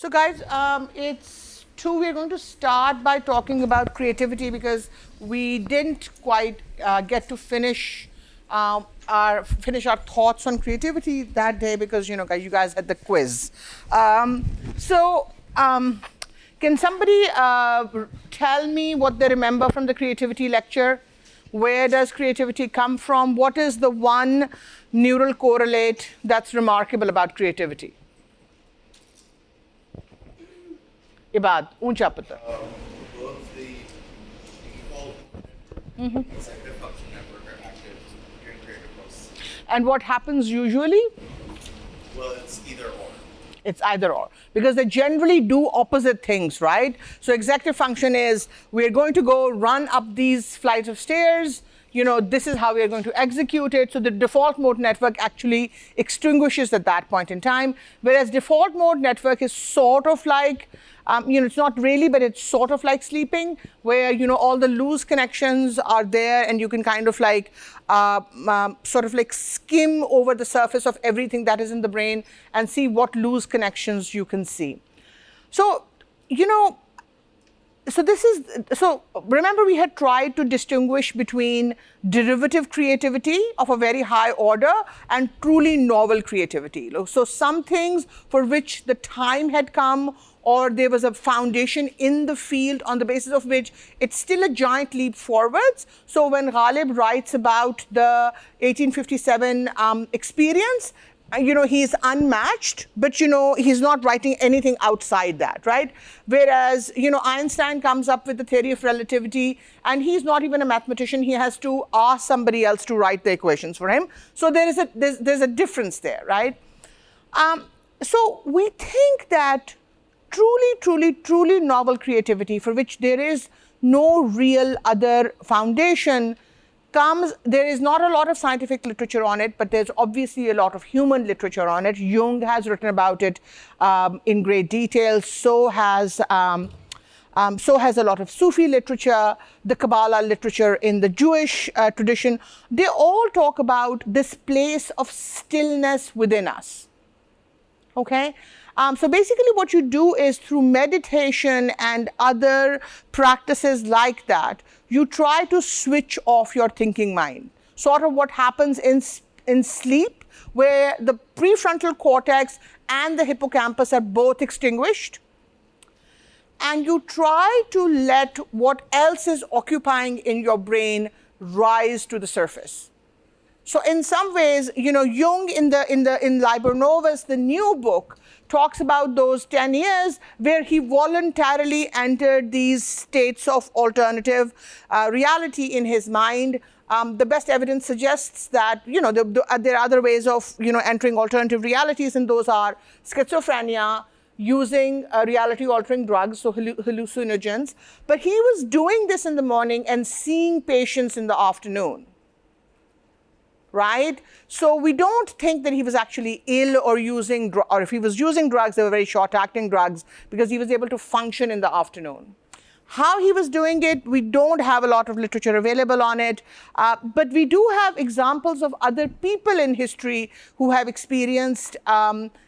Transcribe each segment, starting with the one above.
So guys, it's 2. We're going to start by talking about creativity because we didn't quite get to finish our thoughts on creativity that day because you guys had the quiz. Can somebody tell me what they remember from the creativity lecture? Where does creativity come from? What is the one neural correlate that's remarkable about creativity? Ibad, uncha putra. Both the default and executive function network are active during creative process. And what happens usually? Well, it's either or. It's either or, because they generally do opposite things, right? So executive function is, we're going to go run up these flights of stairs, this is how we are going to execute it. So the default mode network actually extinguishes at that point in time, whereas default mode network is sort of like, it's not really, but it's sort of like sleeping, where all the loose connections are there, and you can kind of like sort of like skim over the surface of everything that is in the brain and see what loose connections you can see. So so remember, we had tried to distinguish between derivative creativity of a very high order and truly novel creativity. So some things for which the time had come, or there was a foundation in the field on the basis of which it's still a giant leap forwards. So when Ghalib writes about the 1857 experience, he's unmatched, but he's not writing anything outside that, right? Whereas Einstein comes up with the theory of relativity, and he's not even a mathematician. He has to ask somebody else to write the equations for him. So there's a difference there, right? So we think that truly novel creativity, for which there is no real other foundation, there is not a lot of scientific literature on it, but there's obviously a lot of human literature on it. Jung has written about it in great detail. So has a lot of Sufi literature, the Kabbalah literature in the Jewish tradition. They all talk about this place of stillness within us. Okay? So basically what you do is, through meditation and other practices like that, you try to switch off your thinking mind. Sort of what happens in sleep, where the prefrontal cortex and the hippocampus are both extinguished. And you try to let what else is occupying in your brain rise to the surface. So in some ways, Jung in Liber Novus, the new book, talks about those 10 years where he voluntarily entered these states of alternative reality in his mind. The best evidence suggests that there are other ways of entering alternative realities, and those are schizophrenia, using reality-altering drugs, so hallucinogens. But he was doing this in the morning and seeing patients in the afternoon. Right? So we don't think that he was actually ill or or if he was using drugs, they were very short-acting drugs, because he was able to function in the afternoon. How he was doing it, we don't have a lot of literature available on it, but we do have examples of other people in history who have experienced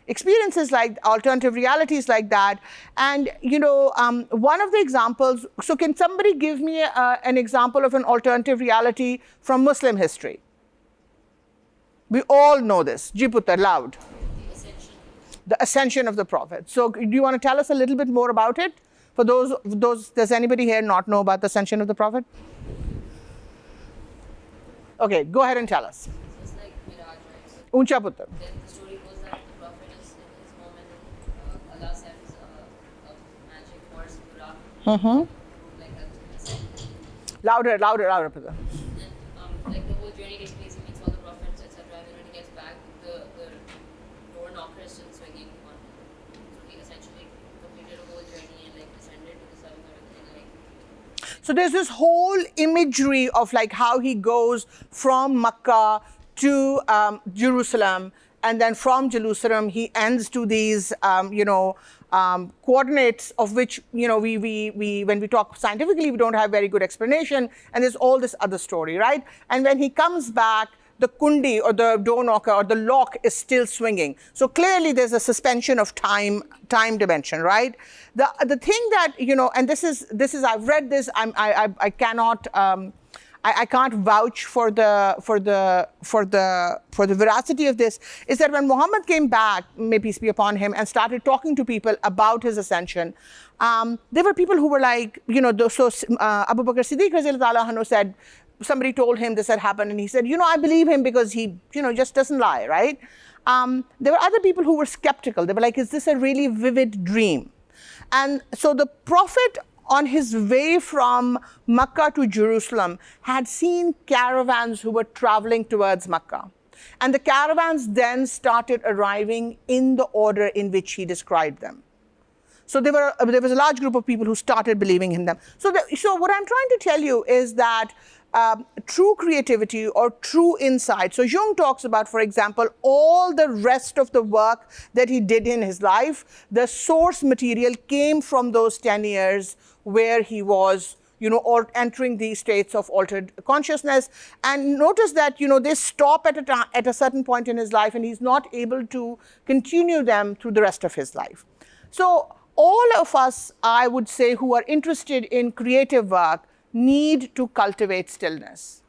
experiences like alternative realities like that. And one of the examples, so can somebody give me an example of an alternative reality from Muslim history? We all know this. Ji putra, loud. The ascension of the Prophet. So do you want to tell us a little bit more about it? For those, does anybody here not know about the ascension of the Prophet? Okay, go ahead and tell us. It's like Miraj, right? Uncha putra. Then the story goes that the Prophet is in his moment, and Allah sends a magic horse, Buraq, like a Louder, putra. and like the whole journey takes place. He meets all the prophets, etc. And then when he gets back, the door knocker is still swinging on him. So he essentially completed a whole journey and like descended to the south or everything like. So there's this whole imagery of like how he goes from Makkah to Jerusalem, and then from Jerusalem he ends to these coordinates of which we when we talk scientifically we don't have very good explanation, and there's all this other story, right? And when he comes back, the kundi or the door knocker or the lock is still swinging. So clearly there's a suspension of time dimension, right? The thing that, and this is I've read this, I cannot, I can't vouch for the veracity of this, is that when Muhammad came back, may peace be upon him, and started talking to people about his ascension, there were people who were like, Abu Bakr Siddiq Radhiyallahu anhu said, somebody told him this had happened, and he said, I believe him because he, just doesn't lie, right? There were other people who were skeptical. They were like, is this a really vivid dream? And so the Prophet, on his way from Makkah to Jerusalem, had seen caravans who were traveling towards Makkah. And the caravans then started arriving in the order in which he described them. So there was a large group of people who started believing in them. So what I'm trying to tell you is that true creativity or true insight. So Jung talks about, for example, all the rest of the work that he did in his life, the source material came from those 10 years where he was, or entering these states of altered consciousness. And notice that, they stop at a certain point in his life, and he's not able to continue them through the rest of his life. So all of us, I would say, who are interested in creative work need to cultivate stillness.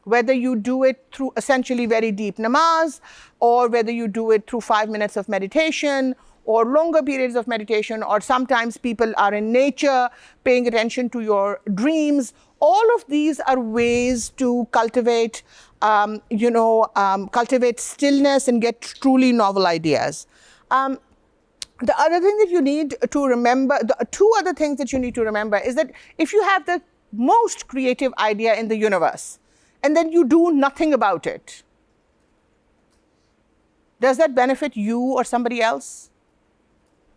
Whether you do it through essentially very deep namaz, or whether you do it through 5 minutes of meditation, or longer periods of meditation, or sometimes people are in nature paying attention to your dreams. All of these are ways to cultivate, cultivate stillness and get truly novel ideas. The other thing that you need to remember, the two other things that you need to remember is that if you have the most creative idea in the universe, and then you do nothing about it, does that benefit you or somebody else?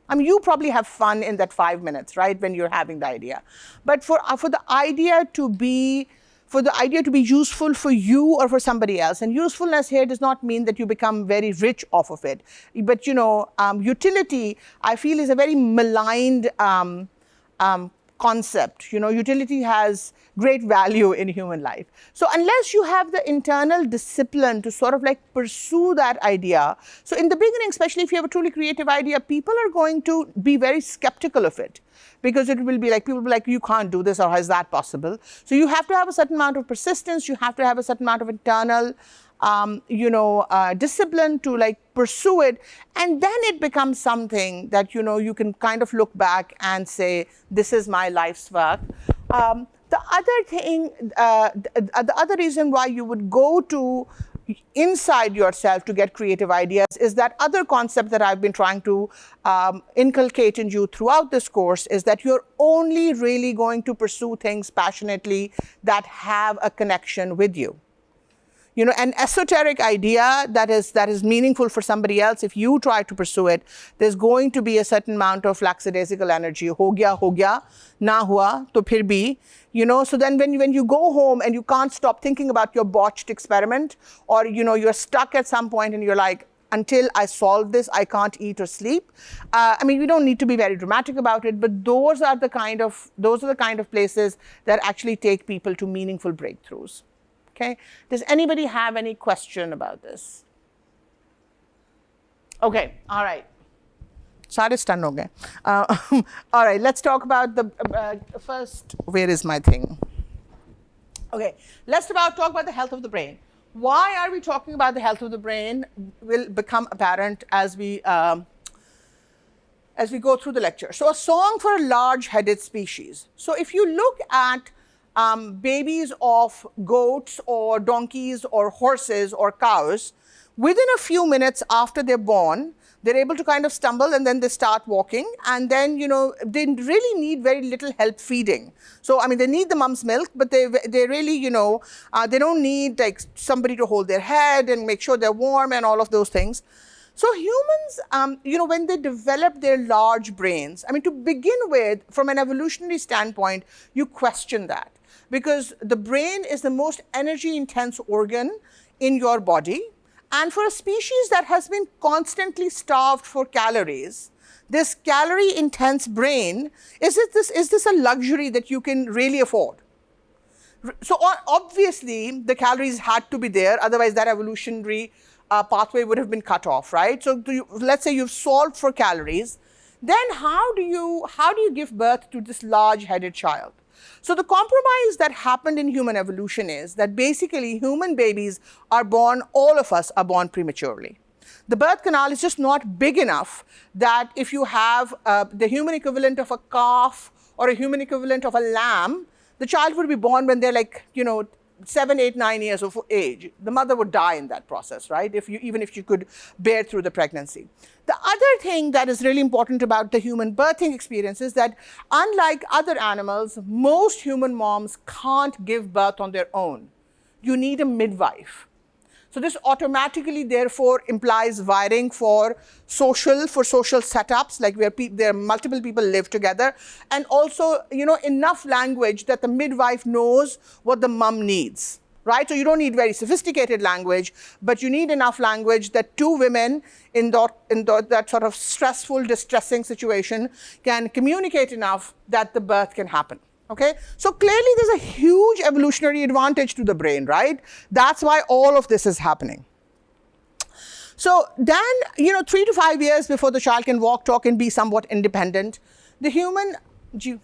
I mean, you probably have fun in that 5 minutes, right, when you're having the idea. But for the idea to be useful for you or for somebody else, and usefulness here does not mean that you become very rich off of it. But utility, I feel, is a very maligned concept. Utility has great value in human life. So unless you have the internal discipline to sort of like pursue that idea, so in the beginning, especially if you have a truly creative idea, people are going to be very skeptical of it, because it will be like, people will be like, you can't do this, or how is that possible? So you have to have a certain amount of persistence, you have to have a certain amount of internal discipline to like pursue it, and then it becomes something that you can kind of look back and say, this is my life's work. The other thing, the other reason why you would go to inside yourself to get creative ideas is that other concept that I've been trying to inculcate in you throughout this course, is that you're only really going to pursue things passionately that have a connection with you. An esoteric idea that is meaningful for somebody else, if you try to pursue it, there's going to be a certain amount of lackadaisical energy. Ho gaya, na hua, to phir bhi. So then when you go home and you can't stop thinking about your botched experiment, or you're stuck at some point and you're like, until I solve this, I can't eat or sleep. We don't need to be very dramatic about it, but those are the kind of places that actually take people to meaningful breakthroughs. Okay. Does anybody have any question about this? Okay. All right. Sare stun ho gaye. All right. Let's talk about the first. Where is my thing? Okay. Let's talk about the health of the brain. Why are we talking about the health of the brain will become apparent as we go through the lecture. So a song for a large-headed species. So if you look at babies of goats or donkeys or horses or cows, within a few minutes after they're born, they're able to kind of stumble, and then they start walking, and then they really need very little help feeding. So they need the mom's milk, but they really they don't need like somebody to hold their head and make sure they're warm and all of those things. So humans, when they develop their large brains, to begin with, from an evolutionary standpoint, you question that. Because the brain is the most energy-intense organ in your body. And for a species that has been constantly starved for calories, this calorie-intense brain, is this a luxury that you can really afford? So obviously, the calories had to be there, otherwise that evolutionary pathway would have been cut off, right? So let's say you've solved for calories, then how do you give birth to this large-headed child? So the compromise that happened in human evolution is that basically human babies are born, all of us are born prematurely. The birth canal is just not big enough that if you have the human equivalent of a calf or a human equivalent of a lamb, the child would be born when they're like, 7, 8, 9 years of age. The mother would die in that process, right? Even if you could bear through the pregnancy. The other thing that is really important about the human birthing experience is that unlike other animals, most human moms can't give birth on their own. You need a midwife. So this automatically, therefore, implies wiring for social setups, like where there multiple people live together, and also, enough language that the midwife knows what the mom needs, right? So you don't need very sophisticated language, but you need enough language that two women in that sort of stressful, distressing situation can communicate enough that the birth can happen. Okay, so clearly there's a huge evolutionary advantage to the brain, right? That's why all of this is happening. So then, 3 to 5 years before the child can walk, talk, and be somewhat independent, the human... Is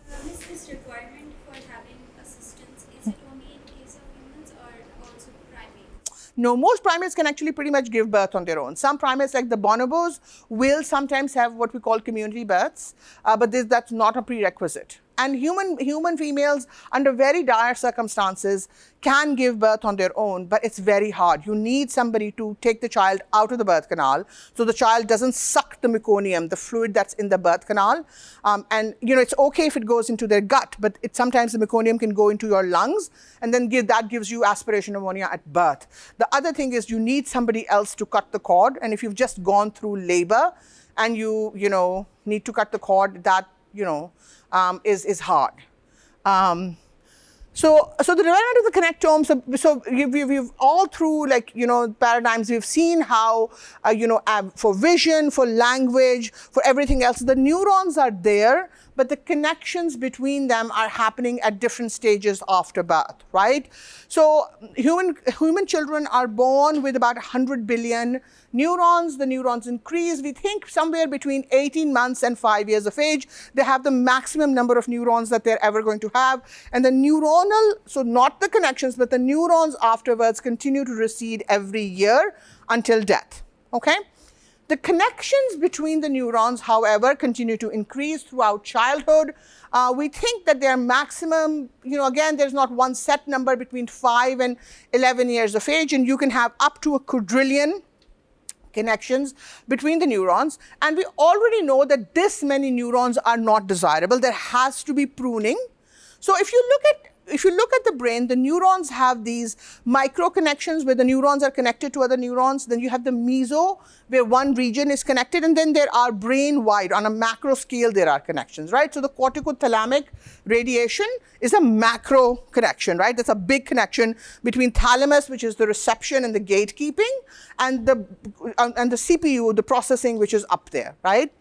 this requirement for having assistance, is it only in case of humans or also primates? No, most primates can actually pretty much give birth on their own. Some primates, like the bonobos, will sometimes have what we call community births, but that's not a prerequisite. And human females, under very dire circumstances, can give birth on their own, but it's very hard. You need somebody to take the child out of the birth canal so the child doesn't suck the meconium, the fluid that's in the birth canal. And it's okay if it goes into their gut, but sometimes the meconium can go into your lungs, and then that gives you aspiration pneumonia at birth. The other thing is you need somebody else to cut the cord, and if you've just gone through labor and you need to cut the cord, that is hard. So the development of the connectome, so we've all through paradigms, we've seen how, for vision, for language, for everything else, the neurons are there, but the connections between them are happening at different stages after birth, right? So human children are born with about 100 billion neurons. The neurons increase. We think somewhere between 18 months and 5 years of age, they have the maximum number of neurons that they're ever going to have. And the neuronal, so not the connections, but the neurons afterwards continue to recede every year until death, okay? The connections between the neurons, however, continue to increase throughout childhood. We think that their maximum, again, there's not one set number between 5 and 11 years of age, and you can have up to a quadrillion connections between the neurons. And we already know that this many neurons are not desirable. There has to be pruning. So if you look at the brain, the neurons have these micro connections where the neurons are connected to other neurons. Then you have the meso, where one region is connected, and then there are brain-wide, on a macro scale, there are connections, right? So the corticothalamic radiation is a macro connection, right? That's a big connection between thalamus, which is the reception and the gatekeeping, and the CPU, the processing, which is up there, right?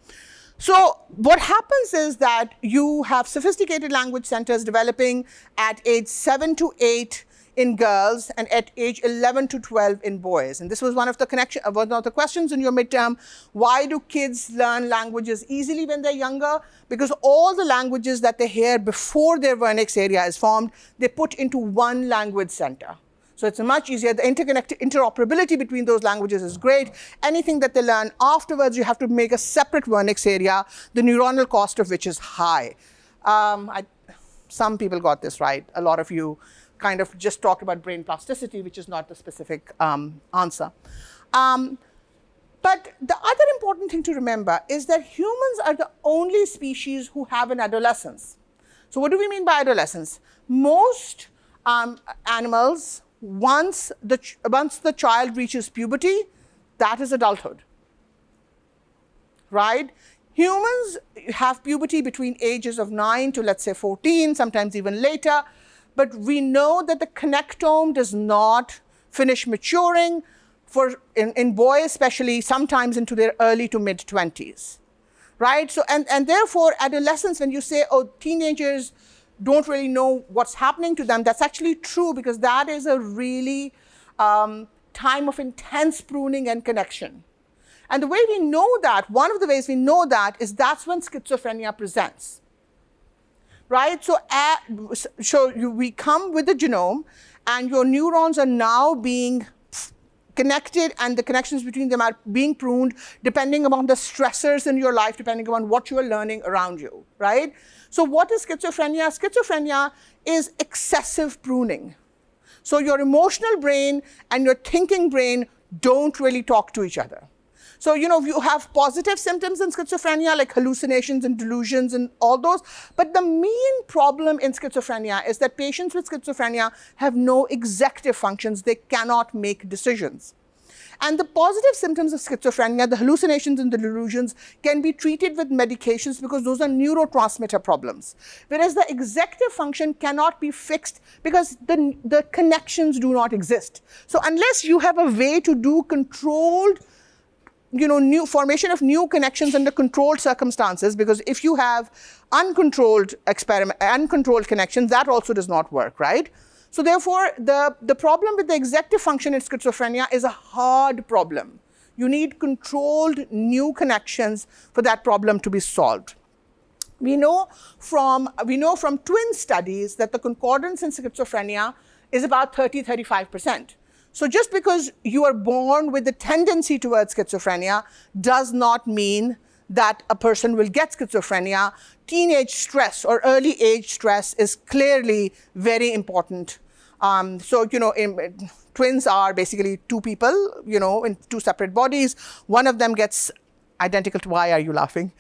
So what happens is that you have sophisticated language centers developing at age 7 to 8 in girls and at age 11 to 12 in boys. And this was one of the questions in your midterm. Why do kids learn languages easily when they're younger? Because all the languages that they hear before their vernix area is formed, they put into one language center. So it's much easier. The interoperability between those languages is great. Anything that they learn afterwards, you have to make a separate vernix area, the neuronal cost of which is high. Some people got this right. A lot of you kind of just talked about brain plasticity, which is not the specific answer. But the other important thing to remember is that humans are the only species who have an adolescence. So what do we mean by adolescence? Most animals, once the child reaches puberty, that is adulthood, right? Humans have puberty between ages of 9 to, let's say, 14, sometimes even later. But we know that the connectome does not finish maturing in boys, especially sometimes into their early to mid-20s, right? So, and therefore, adolescence, when you say, oh, teenagers don't really know what's happening to them. That's actually true, because that is a really time of intense pruning and connection. And the way we know that, one of the ways we know that is that's when schizophrenia presents. Right? So we come with the genome, and your neurons are now being connected, and the connections between them are being pruned depending upon the stressors in your life, depending upon what you are learning around you, right? So what is schizophrenia? Schizophrenia is excessive pruning. So your emotional brain and your thinking brain don't really talk to each other. So, you have positive symptoms in schizophrenia, like hallucinations and delusions and all those. But the main problem in schizophrenia is that patients with schizophrenia have no executive functions. They cannot make decisions. And the positive symptoms of schizophrenia, the hallucinations and the delusions, can be treated with medications because those are neurotransmitter problems. Whereas the executive function cannot be fixed because the connections do not exist. So unless you have a way to do controlled new formation of new connections under controlled circumstances, because if you have uncontrolled connections, that also does not work, right? So therefore, the problem with the executive function in schizophrenia is a hard problem. You need controlled new connections for that problem to be solved. We know from twin studies that the concordance in schizophrenia is about 30-35%. So just because you are born with a tendency towards schizophrenia does not mean that a person will get schizophrenia. Teenage stress or early age stress is clearly very important. Twins are basically two people, in two separate bodies. One of them gets identical. Why are you laughing?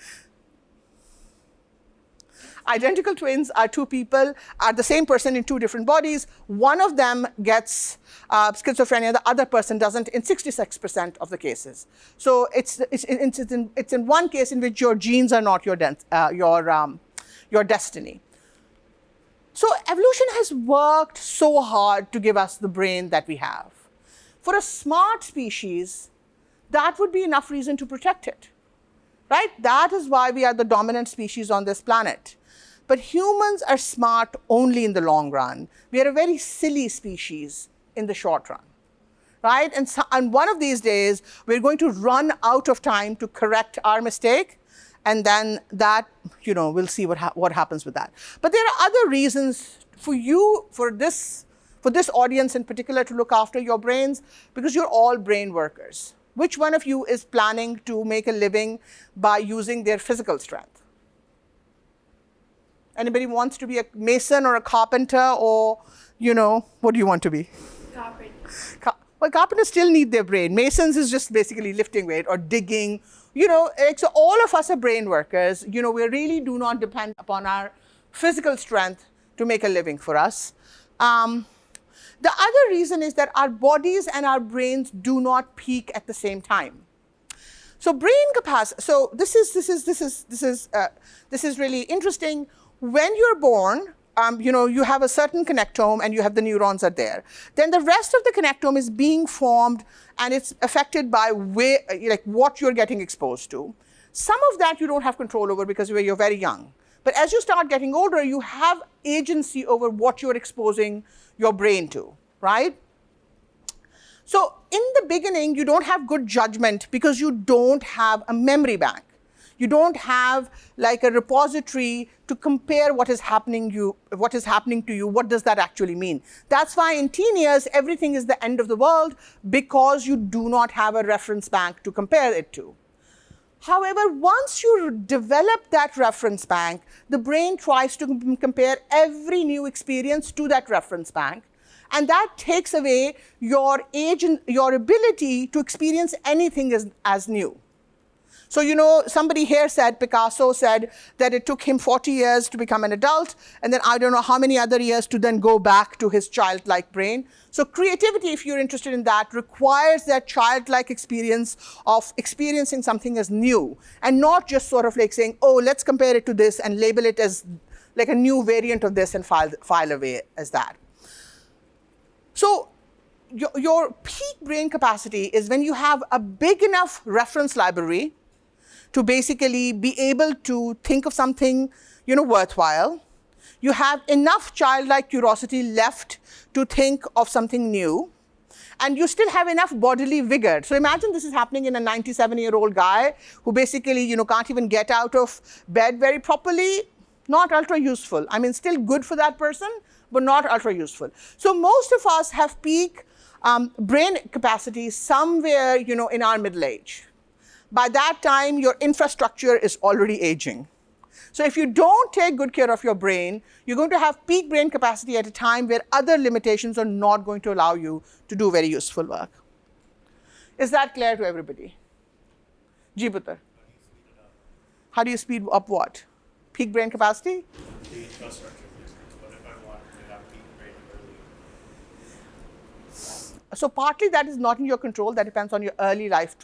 Identical twins are two people, are the same person in two different bodies. One of them gets schizophrenia, the other person doesn't in 66% of the cases. So it's in one case in which your genes are not your destiny. So evolution has worked so hard to give us the brain that we have. For a smart species, that would be enough reason to protect it, right? That is why we are the dominant species on this planet. But humans are smart only in the long run. We are a very silly species in the short run, right? And one of these days, we're going to run out of time to correct our mistake. And then that, we'll see what happens with that. But there are other reasons for this audience in particular, to look after your brains, because you're all brain workers. Which one of you is planning to make a living by using their physical strength? Anybody wants to be a mason or a carpenter, or, what do you want to be? Carpenter. Well, carpenters still need their brain. Masons is just basically lifting weight or digging. So all of us are brain workers. We really do not depend upon our physical strength to make a living for us. The other reason is that our bodies and our brains do not peak at the same time. So brain capacity. So this is really interesting. When you're born, you have a certain connectome and you have the neurons are there. Then the rest of the connectome is being formed, and it's affected by what you're getting exposed to. Some of that you don't have control over because you're very young. But as you start getting older, you have agency over what you're exposing your brain to, right? So in the beginning, you don't have good judgment because you don't have a memory bank. You don't have like a repository to compare what is happening to you. What does that actually mean? That's why in teen years, everything is the end of the world, because you do not have a reference bank to compare it to. However, once you develop that reference bank, the brain tries to compare every new experience to that reference bank. And that takes away your ability to experience anything as new. So, somebody here said, Picasso said that it took him 40 years to become an adult, and then I don't know how many other years to then go back to his childlike brain. So creativity, if you're interested in that, requires that childlike experience of experiencing something as new, and not just sort of like saying, oh, let's compare it to this and label it as like a new variant of this and file away as that. So your peak brain capacity is when you have a big enough reference library to basically be able to think of something, worthwhile. You have enough childlike curiosity left to think of something new, and you still have enough bodily vigor. So imagine this is happening in a 97-year-old guy who basically, can't even get out of bed very properly. Not ultra useful. I mean, still good for that person, but not ultra useful. So most of us have peak brain capacity somewhere, in our middle age. By that time, your infrastructure is already aging. So if you don't take good care of your brain, you're going to have peak brain capacity at a time where other limitations are not going to allow you to do very useful work. Is that clear to everybody? Jiputar. How do you speed up what? Peak brain capacity? The infrastructure. What if I want to have peak brain early? So partly that is not in your control. That depends on your early life.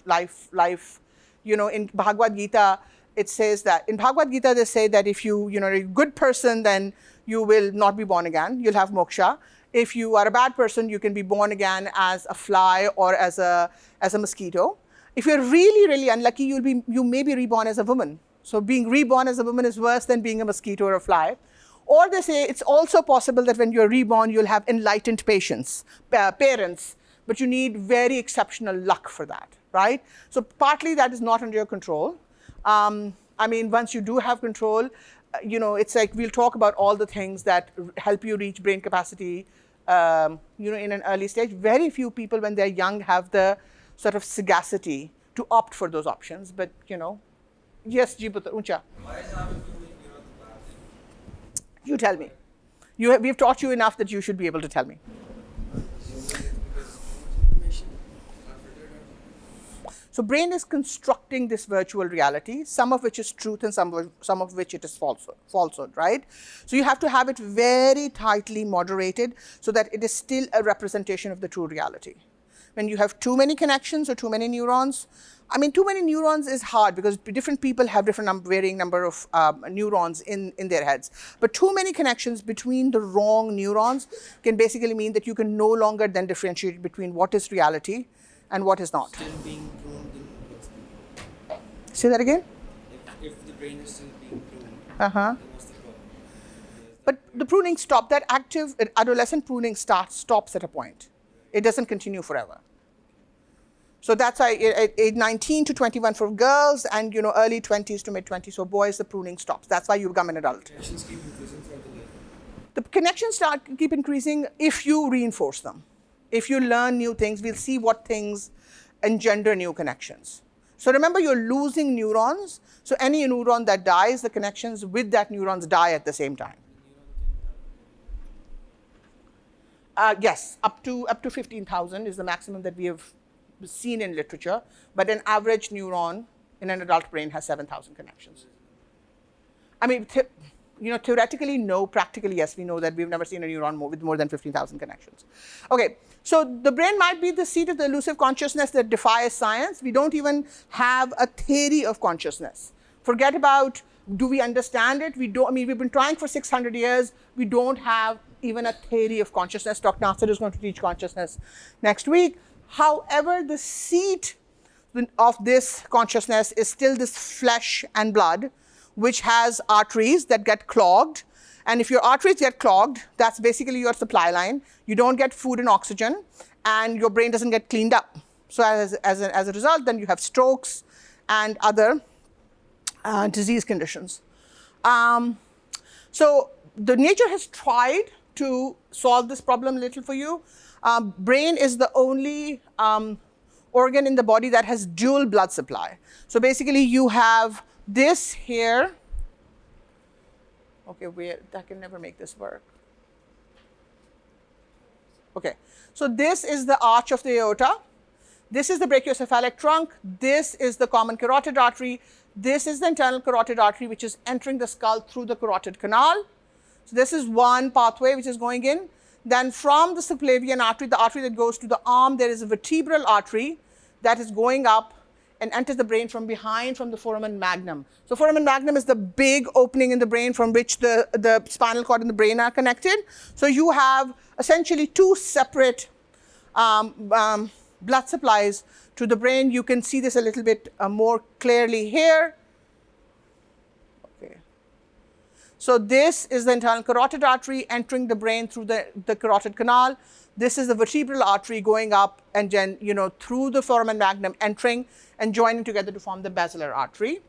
In Bhagavad Gita, it says that, in Bhagavad Gita, they say that if you're a good person, then you will not be born again. You'll have moksha. If you are a bad person, you can be born again as a fly or as a mosquito. If you're really, really unlucky, you may be reborn as a woman. So being reborn as a woman is worse than being a mosquito or a fly. Or they say it's also possible that when you're reborn, you'll have enlightened parents, but you need very exceptional luck for that, right? So partly that is not under your control. Once you do have control, it's like we'll talk about all the things that help you reach brain capacity, in an early stage. Very few people when they're young have the sort of sagacity to opt for those options, but, Yes, Jiputar, Uncha. Why is having feeling the bad thing? You tell me. We've taught you enough that you should be able to tell me. So brain is constructing this virtual reality, some of which is truth and some of which it is falsehood, right? So you have to have it very tightly moderated so that it is still a representation of the true reality. When you have too many connections or too many neurons, too many neurons is hard because different people have different varying number of neurons in their heads. But too many connections between the wrong neurons can basically mean that you can no longer then differentiate between what is reality and what is not. Still being pruned in what's the problem? Say that again? If the brain is still being pruned, Uh-huh. then what's the problem? But the pruning stops, that active adolescent pruning stops at a point. It doesn't continue forever. So that's why at age 19 to 21 for girls and early 20s to mid 20s for boys, the pruning stops. That's why you become an adult. Connections keep increasing throughout the life. The connections keep increasing if you reinforce them. If you learn new things, we'll see what things engender new connections. So remember, you're losing neurons. So any neuron that dies, the connections with that neurons die at the same time. Yes, up to 15,000 is the maximum that we have seen in literature, but an average neuron in an adult brain has 7,000 connections. Theoretically, no. Practically, yes, we know that we've never seen a neuron with more than 15,000 connections. Okay, so the brain might be the seat of the elusive consciousness that defies science. We don't even have a theory of consciousness. Forget about, do we understand it? We don't. We've been trying for 600 years. We don't have even a theory of consciousness. Dr. Nasser is going to teach consciousness next week. However, the seat of this consciousness is still this flesh and blood, which has arteries that get clogged. And if your arteries get clogged, that's basically your supply line. You don't get food and oxygen, and your brain doesn't get cleaned up. So as a result, then you have strokes and other disease conditions. So the nature has tried to solve this problem a little for you. Brain is the only organ in the body that has dual blood supply. So basically you have this here. Okay, I can never make this work. Okay, so this is the arch of the aorta. This is the brachiocephalic trunk. This is the common carotid artery. This is the internal carotid artery, which is entering the skull through the carotid canal. So this is one pathway which is going in. Then from the subclavian artery, the artery that goes to the arm, there is a vertebral artery that is going up and enters the brain from behind from the foramen magnum. So foramen magnum is the big opening in the brain from which the spinal cord and the brain are connected. So you have essentially two separate blood supplies to the brain. You can see this a little bit more clearly here. Okay. So this is the internal carotid artery entering the brain through the carotid canal. This is the vertebral artery going up and then, through the foramen magnum entering and joining together to form the basilar artery.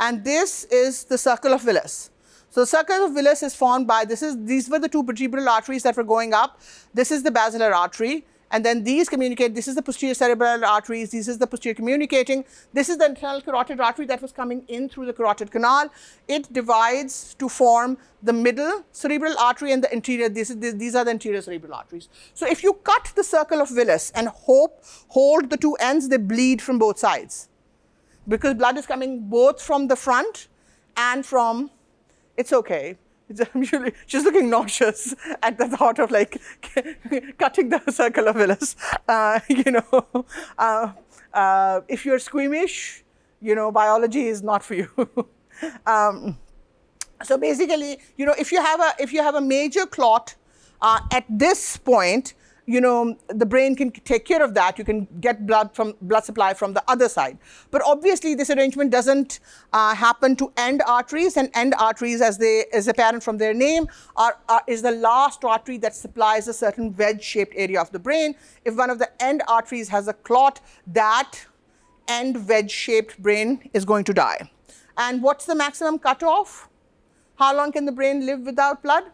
And this is the circle of Willis. So the circle of Willis is formed by, these were the two vertebral arteries that were going up. This is the basilar artery. And then these communicate, this is the posterior cerebral arteries, this is the posterior communicating. This is the internal carotid artery that was coming in through the carotid canal. It divides to form the middle cerebral artery and the interior, these are the anterior cerebral arteries. So if you cut the circle of Willis and hold the two ends, they bleed from both sides. Because blood is coming both from the front and from, it's okay. She's looking nauseous at the thought of like cutting the circle of Willis. If you're squeamish, biology is not for you. So basically, if you have a major clot at this point, the brain can take care of that. You can get blood supply from the other side. But obviously, this arrangement doesn't happen to end arteries, and end arteries, as is apparent from their name, is the last artery that supplies a certain wedge-shaped area of the brain. If one of the end arteries has a clot, that end wedge-shaped brain is going to die. And what's the maximum cutoff? How long can the brain live without blood?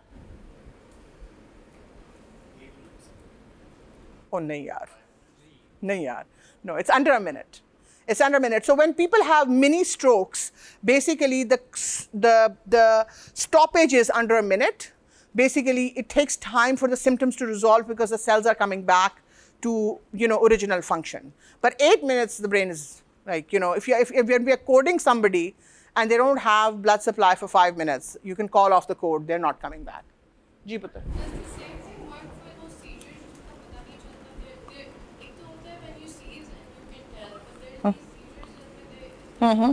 Oh, nahi yaar. No, it's under a minute. It's under a minute. So when people have mini strokes, basically the stoppage is under a minute. Basically, it takes time for the symptoms to resolve because the cells are coming back to original function. But 8 minutes, the brain is like, if we are coding somebody and they don't have blood supply for 5 minutes, you can call off the code. They're not coming back. Ji putra. Mm-hmm.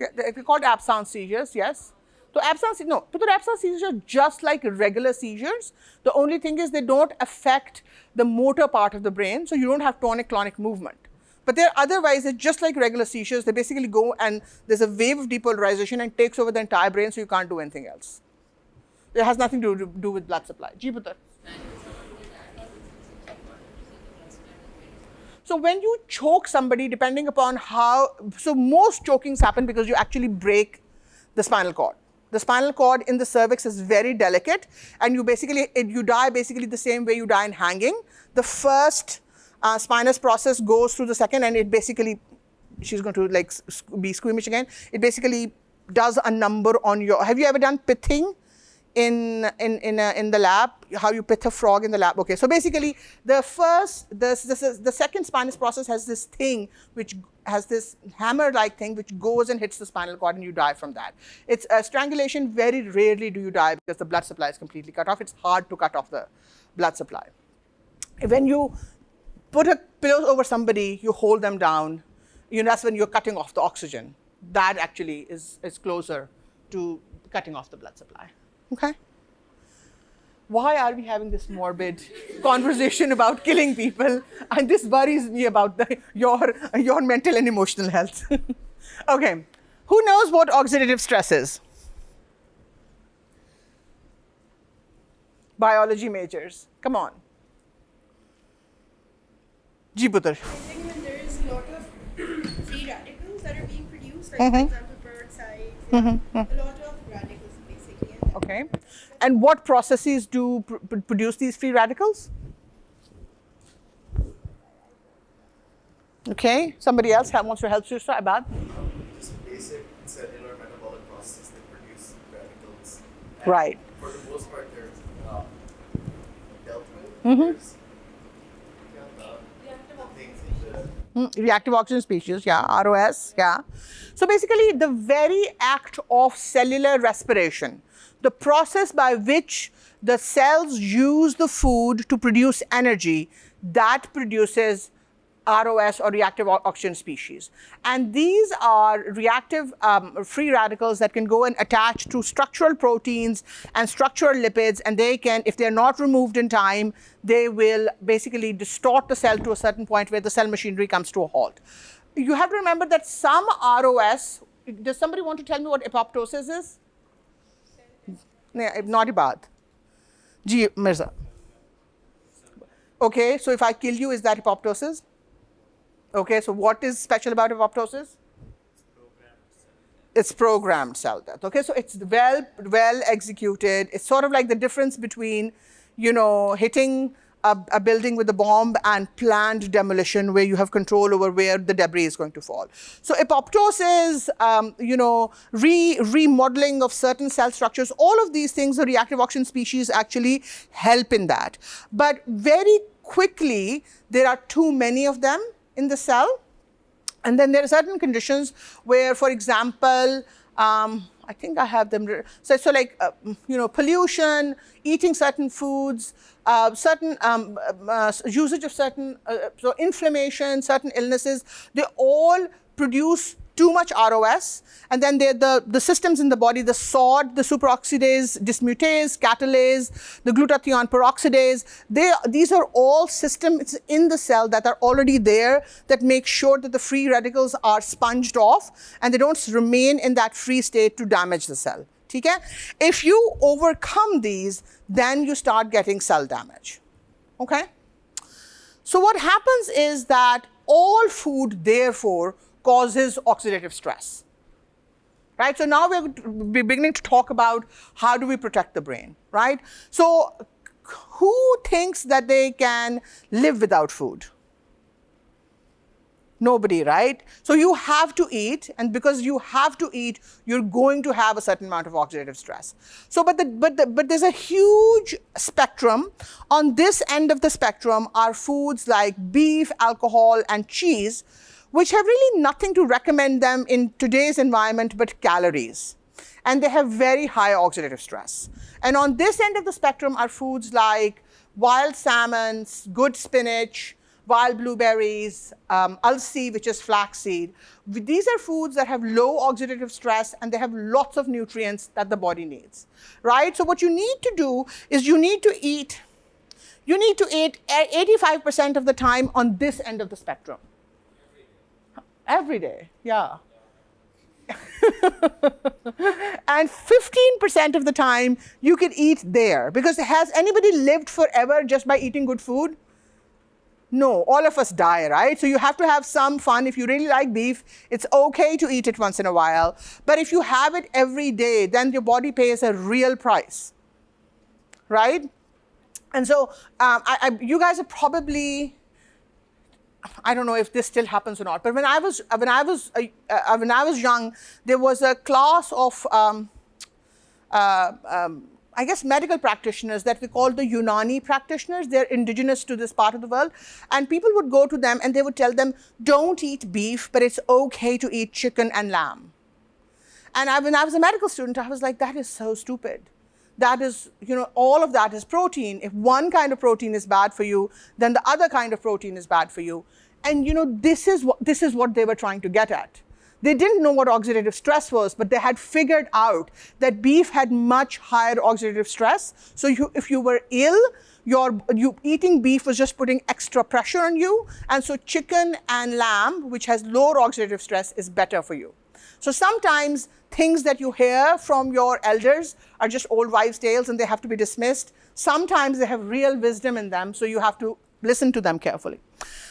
Yeah, they're called absence seizures, yes. So absence seizures are just like regular seizures. The only thing is they don't affect the motor part of the brain, so you don't have tonic-clonic movement. But they're otherwise, they're just like regular seizures. They basically go and there's a wave of depolarization and takes over the entire brain, so you can't do anything else. It has nothing to do with blood supply. Ji putra. So when you choke somebody, depending upon so most chokings happen because you actually break the spinal cord. The spinal cord in the cervix is very delicate, and you die basically the same way you die in hanging. The first spinous process goes through the second, and it basically, she's going to like be squeamish again. It basically does a number on your. Have you ever done pithing in the lab? How you pith a frog in the lab? Okay, so basically the second spinous process has this thing which has this hammer-like thing which goes and hits the spinal cord, and you die from that. It's a strangulation. Very rarely do you die because the blood supply is completely cut off. It's hard to cut off the blood supply. When you put a pillow over somebody, you hold them down, that's when you're cutting off the oxygen. That actually is closer to cutting off the blood supply. Okay? Why are we having this morbid conversation about killing people? And this worries me about your mental and emotional health. Okay. Who knows what oxidative stress is? Biology majors. Come on. Ji putar. I think when there is a lot of free radicals that are being produced, like for example peroxides, a lot of radicals basically. Okay. And what processes do produce these free radicals? Okay. Somebody else wants to help Shrishta? Abad? Just basic cellular metabolic processes that produce radicals. And Right. For the most part, they're dealt with. There's things in the Reactive oxygen species, yeah, ROS, yeah. So basically, the very act of cellular respiration, the process by which the cells use the food to produce energy, that produces ROS or reactive oxygen species. And these are reactive free radicals that can go and attach to structural proteins and structural lipids, and they can, if they're not removed in time, they will basically distort the cell to a certain point where the cell machinery comes to a halt. you have to remember that some ROS, does somebody want to tell me what apoptosis is? Not Ibad. Ji Mirza. Okay, so if I kill you, is that apoptosis? Okay, so what is special about apoptosis? It's programmed cell death. Okay, so it's well executed. It's sort of like the difference between, hitting a building with a bomb and planned demolition, where you have control over where the debris is going to fall. So apoptosis, remodeling of certain cell structures, all of these things, the reactive oxygen species actually help in that. But very quickly, there are too many of them in the cell. And then there are certain conditions where, for example, I think I have them. So like, pollution, eating certain foods, certain usage of certain, so inflammation, certain illnesses, they all produce too much ROS. And then the systems in the body, the SOD, the superoxidase dismutase, catalase, the glutathione peroxidase, these are all systems in the cell that are already there that make sure that the free radicals are sponged off and they don't remain in that free state to damage the cell. Okay? If you overcome these, then you start getting cell damage. Okay? So what happens is that all food, therefore, causes oxidative stress. Right? So now we're beginning to talk about how do we protect the brain, right? So who thinks that they can live without food? Nobody, right? So you have to eat, and because you have to eat, you're going to have a certain amount of oxidative stress. So, but there's a huge spectrum. On this end of the spectrum are foods like beef, alcohol, and cheese, which have really nothing to recommend them in today's environment but calories. And they have very high oxidative stress. And on this end of the spectrum are foods like wild salmons, good spinach, wild blueberries, ulsi, which is flaxseed. These are foods that have low oxidative stress and they have lots of nutrients that the body needs, right? So what you need to do is you need to eat 85% of the time on this end of the spectrum. Every day, yeah. And 15% of the time you can eat there. Because has anybody lived forever just by eating good food? No, all of us die, right? So you have to have some fun. If you really like beef, it's okay to eat it once in a while. But if you have it every day, then your body pays a real price, right? And so you guys are probably, I don't know if this still happens or not, but when I was young, there was a class of I guess medical practitioners that we call the Unani practitioners. They're indigenous to this part of the world, and people would go to them and they would tell them, don't eat beef, but it's okay to eat chicken and lamb. And when I was a medical student, I was like, that is so stupid. That is, all of that is protein. If one kind of protein is bad for you, then the other kind of protein is bad for you. And this is what they were trying to get at. They didn't know what oxidative stress was, but they had figured out that beef had much higher oxidative stress. So if you were ill, eating beef was just putting extra pressure on you. And so chicken and lamb, which has lower oxidative stress, is better for you. So sometimes things that you hear from your elders are just old wives' tales and they have to be dismissed. Sometimes they have real wisdom in them, so you have to listen to them carefully.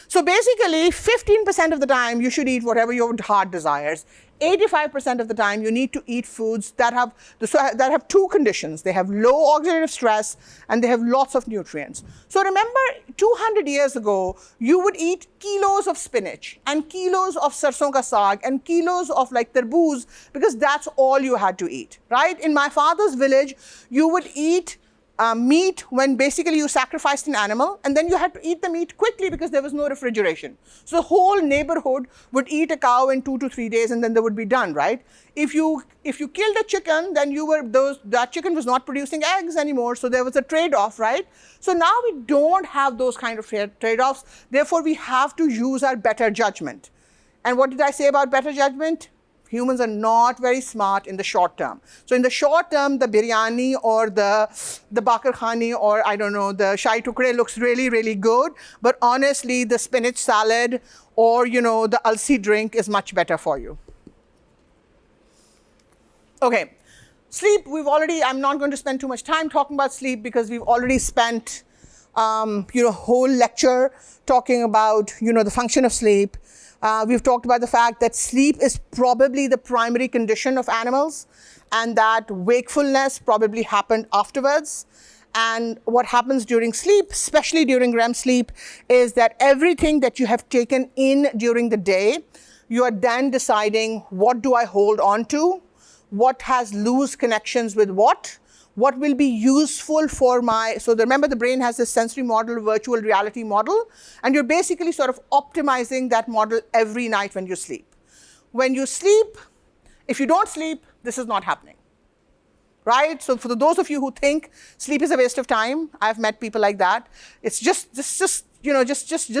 So basically, 15% of the time you should eat whatever your heart desires. 85% of the time you need to eat foods that have two conditions. They have low oxidative stress and they have lots of nutrients. So remember, 200 years ago, you would eat kilos of spinach and kilos of sarson ka saag and kilos of like tarboos because that's all you had to eat, right? In my father's village, you would eat meat when basically you sacrificed an animal, and then you had to eat the meat quickly because there was no refrigeration. So the whole neighborhood would eat a cow in 2 to 3 days and then they would be done, right? If you killed a chicken, then that chicken was not producing eggs anymore, so there was a trade-off, right? So now we don't have those kind of trade-offs, therefore we have to use our better judgment. And what did I say about better judgment? Humans are not very smart in the short term. So in the short term, the biryani or the bakar khani or I don't know, the shahi tukre looks really, really good. But honestly, the spinach salad or, the alsi drink is much better for you. Okay, sleep, I'm not going to spend too much time talking about sleep because we've already spent, whole lecture talking about, the function of sleep. We've talked about the fact that sleep is probably the primary condition of animals and that wakefulness probably happened afterwards. And what happens during sleep, especially during REM sleep, is that everything that you have taken in during the day, you are then deciding, what do I hold on to? What has loose connections with what will be useful for so remember the brain has this sensory model, virtual reality model, and you're basically sort of optimizing that model every night when you sleep. When you sleep, if you don't sleep, this is not happening, right? So for those of you who think sleep is a waste of time, I've met people like that. It's just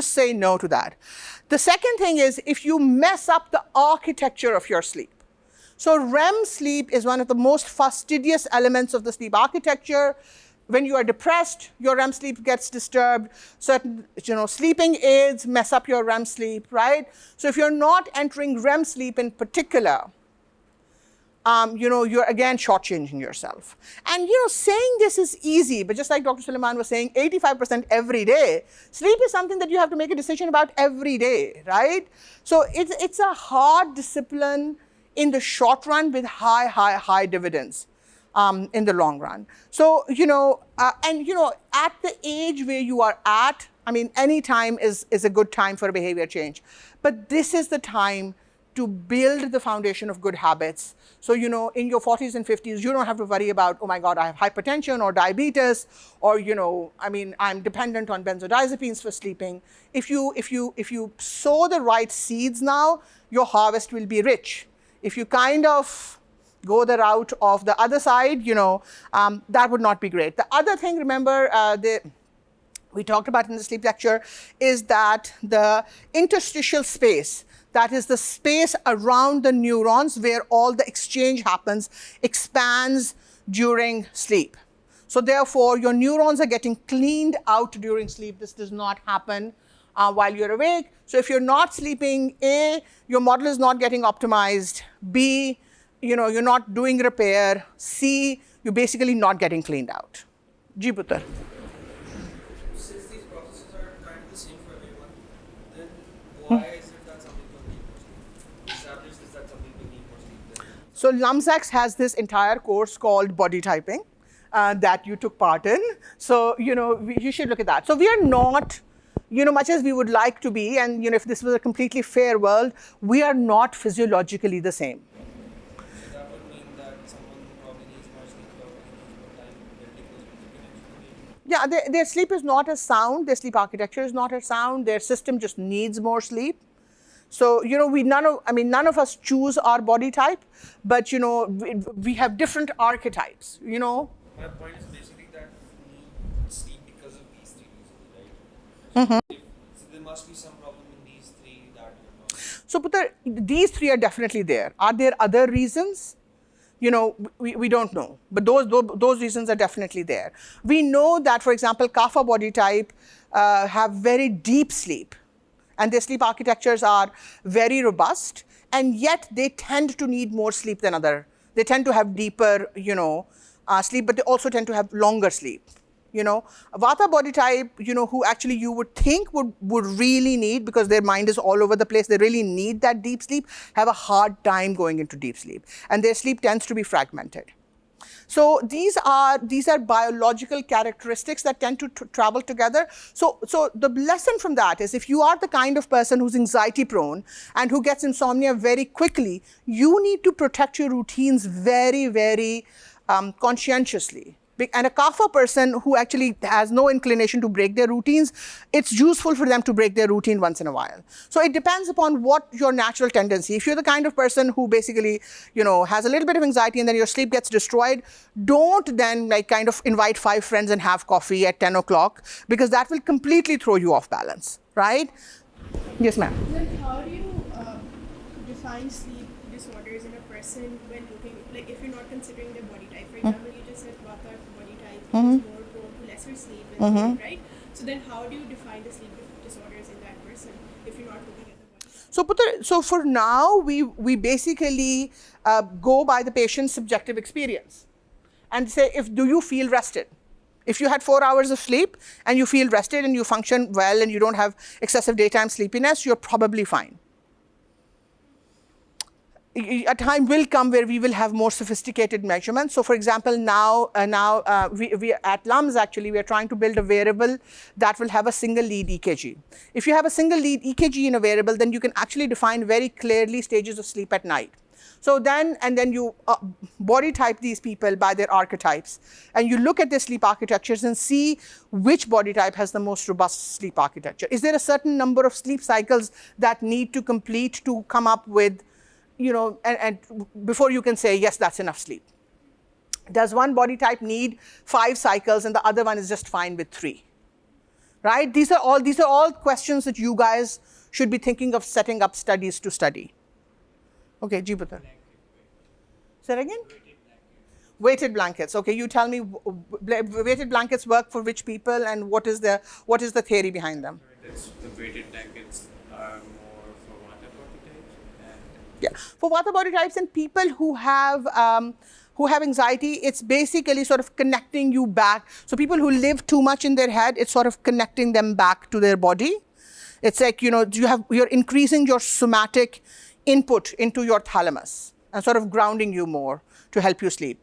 say no to that. The second thing is if you mess up the architecture of your sleep. So REM sleep is one of the most fastidious elements of the sleep architecture. When you are depressed, your REM sleep gets disturbed. Certain, sleeping aids mess up your REM sleep, right? So if you're not entering REM sleep in particular, you're again shortchanging yourself. And, saying this is easy, but just like Dr. Suleiman was saying, 85% every day, sleep is something that you have to make a decision about every day, right? So it's a hard discipline in the short run with high dividends in the long run. So, at the age where you are at, any time is a good time for a behavior change. But this is the time to build the foundation of good habits. So, in your 40s and 50s, you don't have to worry about, oh my God, I have hypertension or diabetes, or, I'm dependent on benzodiazepines for sleeping. If you sow the right seeds now, your harvest will be rich. If you kind of go the route of the other side, that would not be great. The other thing, remember, we talked about in the sleep lecture, is that the interstitial space, that is the space around the neurons where all the exchange happens, expands during sleep. So therefore, your neurons are getting cleaned out during sleep. This does not happen while you're awake. So if you're not sleeping, A, your model is not getting optimized. B, you're not doing repair. C, you're basically not getting cleaned out. Ji Putar. Since these processes are kind of the same for everyone, then why is it that some people need more sleep? Established is that some people need more sleep. So Lumsax has this entire course called body typing that you took part in. So, you should look at that. So we are not, much as we would like to be, and, if this was a completely fair world, we are not physiologically the same. So that would mean that someone probably needs more sleep or needs more time building those physical connections. Yeah, their sleep is not as sound. Their sleep architecture is not as sound. Their system just needs more sleep. So, none of us choose our body type, but, we have different archetypes, My point is basically that we need sleep because of these three reasons, right? So there must be some problem in these three that you're not. So, Putar, these three are definitely there. Are there other reasons? We don't know, but those reasons are definitely there. We know that, for example, Kapha body type have very deep sleep, and their sleep architectures are very robust, and yet they tend to need more sleep than they tend to have deeper, sleep, but they also tend to have longer sleep. Vata body type, who actually you would think would really need, because their mind is all over the place, they really need that deep sleep, have a hard time going into deep sleep, and their sleep tends to be fragmented. So these are biological characteristics that tend to travel together. So the lesson from that is, if you are the kind of person who's anxiety prone and who gets insomnia very quickly, you need to protect your routines very, very conscientiously. And a Kapha person who actually has no inclination to break their routines, it's useful for them to break their routine once in a while. So it depends upon what your natural tendency. If you're the kind of person who basically, has a little bit of anxiety and then your sleep gets destroyed, don't then kind of invite 5 friends and have coffee at 10 o'clock, because that will completely throw you off balance, right? Yes, ma'am. Like, how do you define sleep disorders in a person when looking, like if you're not considering their body type. For example, you just said Vata body type is more prone to lesser sleep, and right? So then how do you define the sleep disorders in that person if you're not looking at the body type? So, so for now, we basically go by the patient's subjective experience and say, do you feel rested? If you had 4 hours of sleep and you feel rested and you function well and you don't have excessive daytime sleepiness, you're probably fine. A time will come where we will have more sophisticated measurements. So, for example, now we at LUMS actually we are trying to build a wearable that will have a single lead EKG. If you have a single lead EKG in a wearable, then you can actually define very clearly stages of sleep at night. So then you body type these people by their archetypes, and you look at their sleep architectures and see which body type has the most robust sleep architecture. Is there a certain number of sleep cycles that need to complete to come up with, and before you can say, yes, that's enough sleep? Does one body type need 5 cycles and the other one is just fine with 3? Right? These are all questions that you guys should be thinking of setting up studies to study. Okay, Jibutar. Say that again? Weighted blankets. Okay, you tell me, weighted blankets work for which people, and what is the theory behind them? The weighted blankets are more for Vata body types. Yeah, for Vata body types and people who have anxiety, it's basically sort of connecting you back. So people who live too much in their head, it's sort of connecting them back to their body. It's like, you're increasing your somatic input into your thalamus and sort of grounding you more to help you sleep.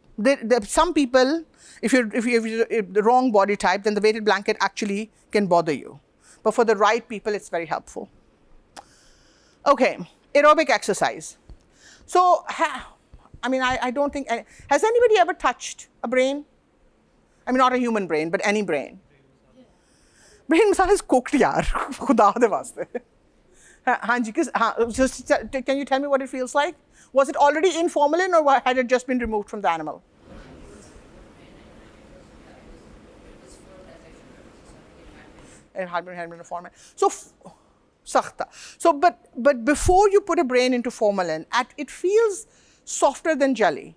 Some people, if you're the wrong body type, then the weighted blanket actually can bother you. But for the right people, it's very helpful. Okay, aerobic exercise. So, I don't think, has anybody ever touched a brain? I mean, not a human brain, but any brain. Brain massage is cooked, yaar. Khuda de vaste. Can you tell me what it feels like? Was it already in formalin or had it just been removed from the animal? It had been in formalin. So, sakhta. So, but before you put a brain into formalin, it feels softer than jelly.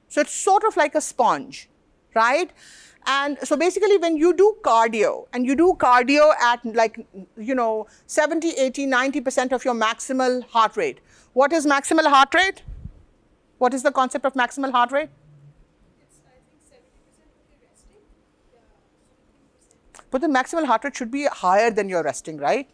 So it's sort of like a sponge, right? And so basically when you do cardio, and you do cardio at 70, 80, 90% of your maximal heart rate. What is maximal heart rate? What is the concept of maximal heart rate? It's, I think, 70% of the resting. Yeah, 70%. But the maximal heart rate should be higher than your resting, right?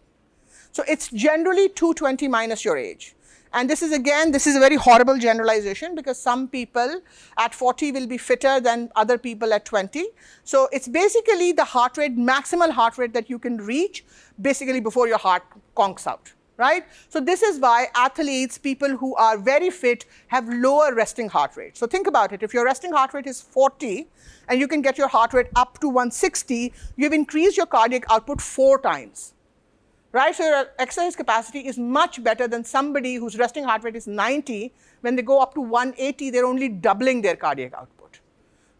So it's generally 220 minus your age. And this is a very horrible generalization because some people at 40 will be fitter than other people at 20. So it's basically the heart rate, maximal heart rate that you can reach basically before your heart conks out, right? So this is why athletes, people who are very fit, have lower resting heart rate. So think about it. If your resting heart rate is 40 and you can get your heart rate up to 160, you've increased your cardiac output 4 times. Right, so your exercise capacity is much better than somebody whose resting heart rate is 90. When they go up to 180, they're only doubling their cardiac output.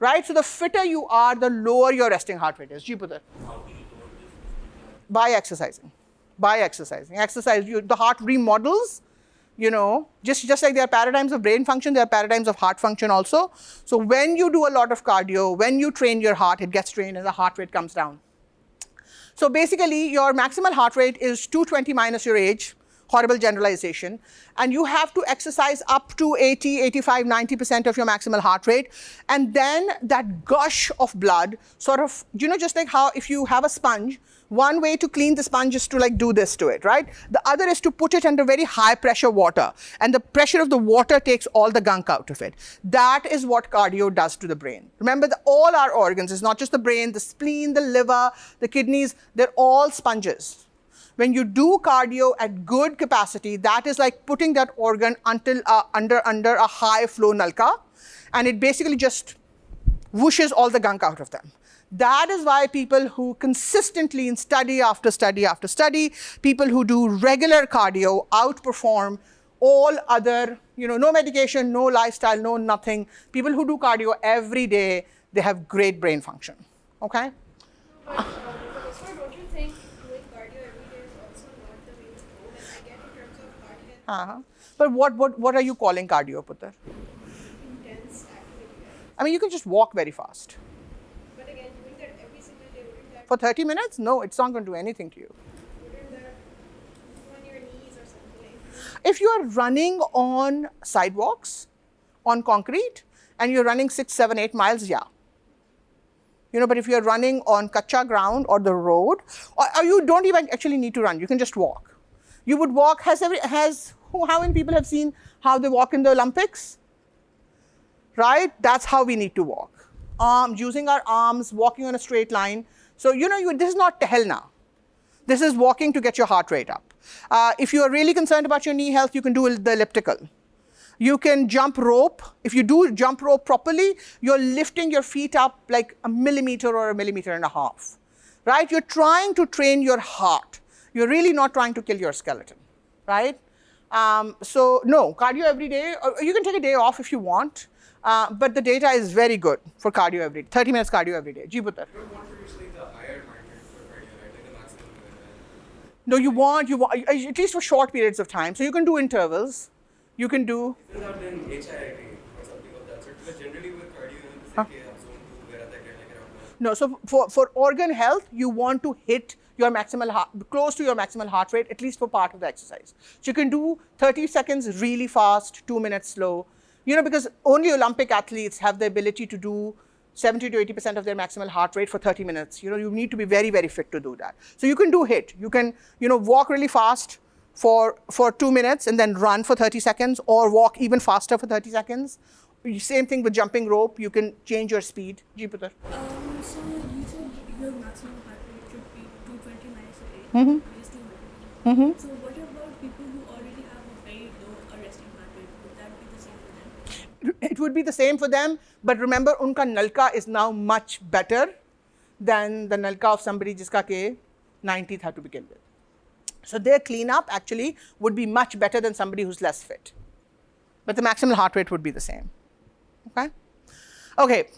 Right, so the fitter you are, the lower your resting heart rate is. Jiputar. By exercising. Exercise, the heart remodels, just like there are paradigms of brain function, there are paradigms of heart function also. So when you do a lot of cardio, when you train your heart, it gets trained and the heart rate comes down. So basically, your maximal heart rate is 220 minus your age, horrible generalization, and you have to exercise up to 80, 85, 90% of your maximal heart rate, and then that gush of blood sort of, just like how if you have a sponge, one way to clean the sponge is to do this to it, right? The other is to put it under very high pressure water, and the pressure of the water takes all the gunk out of it. That is what cardio does to the brain. Remember that all our organs, it's not just the brain, the spleen, the liver, the kidneys, they're all sponges. When you do cardio at good capacity, that is like putting that organ under a high flow nalka, and it basically just whooshes all the gunk out of them. That is why people who consistently in study after study after study, people who do regular cardio outperform all other, no medication, no lifestyle, no nothing. People who do cardio every day, they have great brain function, okay? So don't you think doing cardio every day is also not the way to go? Like I get in terms of heart health. But what are you calling cardio, Putter? Intense activity. I mean, you can just walk very fast. But again, doing that every single day, wouldn't that For 30 minutes? No, it's not going to do anything to you. wouldn't that on your knees or something? If you are running on sidewalks, on concrete, and you're running 6, 7, 8 miles, yeah. But if you're running on kacha ground or the road, or you don't even actually need to run, you can just walk. You would walk, how many people have seen how they walk in the Olympics? Right? That's how we need to walk. Using our arms, walking on a straight line. So, this is not Tehelna. This is walking to get your heart rate up. If you are really concerned about your knee health, you can do the elliptical. You can jump rope. If you do jump rope properly, you're lifting your feet up like a millimeter or a millimeter and a half, right? You're trying to train your heart. You're really not trying to kill your skeleton, right? So no, cardio every day. You can take a day off if you want, but the data is very good for cardio every day. 30 minutes cardio every day. Ji Putter. You don't want to use like the higher heart rate for cardio, right? Like the maximum. No, you want, at least for short periods of time. So you can do intervals. You can do. Isn't that in HIIT or something of that sort? Because generally with cardio, you know, zone 2, where they get like around. No, so for organ health, you want to hit your close to your maximal heart rate, at least for part of the exercise. So you can do 30 seconds really fast, 2 minutes slow. Because only Olympic athletes have the ability to do 70 to 80% of their maximal heart rate for 30 minutes. You need to be very, very fit to do that. So you can do HIIT. You can, walk really fast for 2 minutes and then run for 30 seconds, or walk even faster for 30 seconds. Same thing with jumping rope. You can change your speed. Ji Putter. So you said your maximum heart rate should be 220 minus 8 is 200. So what about people who already have a very low resting heart rate? Would that be the same for them? It would be the same for them, but remember, unka nalka is now much better than the nalka of somebody jiska ke 90th had to begin with. So their cleanup actually would be much better than somebody who's less fit. But the maximal heart rate would be the same. Okay.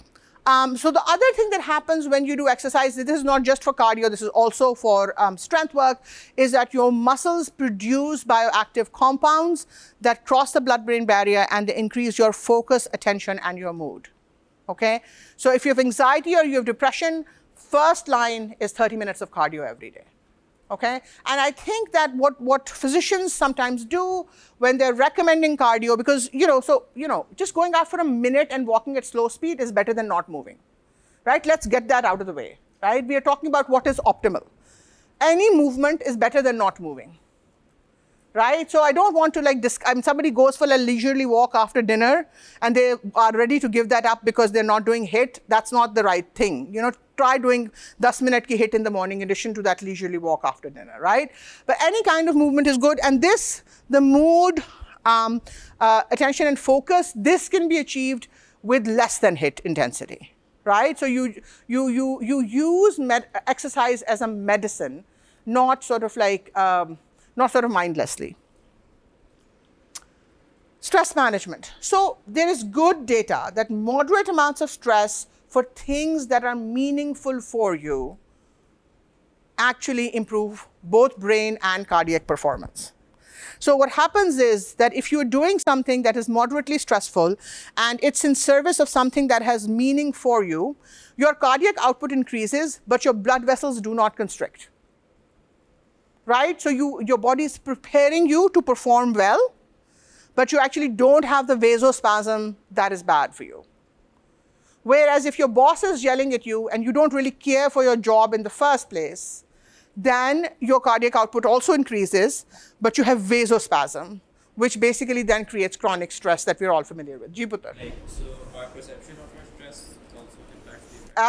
So the other thing that happens when you do exercise, this is not just for cardio, this is also for strength work, is that your muscles produce bioactive compounds that cross the blood-brain barrier and they increase your focus, attention, and your mood. Okay? So if you have anxiety or you have depression, first line is 30 minutes of cardio every day. Okay? And I think that what physicians sometimes do when they're recommending cardio, because, just going out for a minute and walking at slow speed is better than not moving, right? Let's get that out of the way, right? We are talking about what is optimal. Any movement is better than not moving, right? So I don't want to somebody goes for a leisurely walk after dinner and they are ready to give that up because they're not doing HIIT. That's not the right thing. Try doing 10-minute ki HIIT in the morning in addition to that leisurely walk after dinner, right? But any kind of movement is good. And the mood, attention and focus, this can be achieved with less than HIIT intensity, right? So you use exercise as a medicine, not sort of mindlessly. Stress management. So there is good data that moderate amounts of stress for things that are meaningful for you actually improve both brain and cardiac performance. So what happens is that if you're doing something that is moderately stressful and it's in service of something that has meaning for you, your cardiac output increases, but your blood vessels do not constrict. Right? So your body is preparing you to perform well, but you actually don't have the vasospasm that is bad for you. Whereas if your boss is yelling at you and you don't really care for your job in the first place, then your cardiac output also increases, but you have vasospasm, which basically then creates chronic stress that we're all familiar with. Ji Putter. So our perception of our stress also impacts the.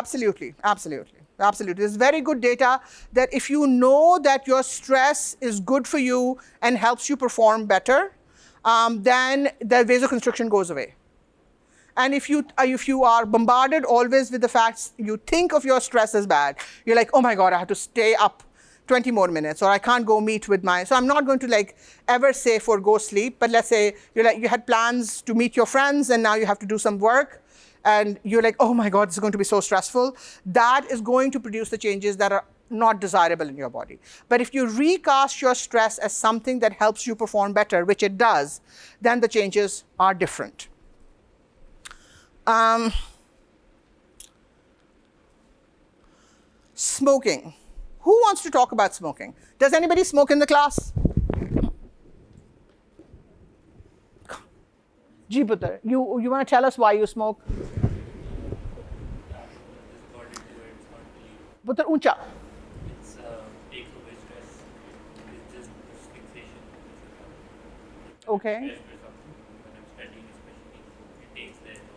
Absolutely. There's very good data that if you know that your stress is good for you and helps you perform better, then the vasoconstriction goes away. And if you are bombarded always with the facts, you think of your stress as bad, you're like, oh my God, I have to stay up 20 more minutes, or I can't go meet with so I'm not going to ever say forgo sleep, but let's say you had plans to meet your friends and now you have to do some work and you're like, oh my God, this is going to be so stressful. That is going to produce the changes that are not desirable in your body. But if you recast your stress as something that helps you perform better, which it does, then the changes are different. Smoking. Who wants to talk about smoking? Does anybody smoke in the class? Ji Putter, you want to tell us why you smoke? Putter, uncha. It's takes away stress. It's just fixation. Okay. Stress or something. When I'm studying, especially, it takes the edge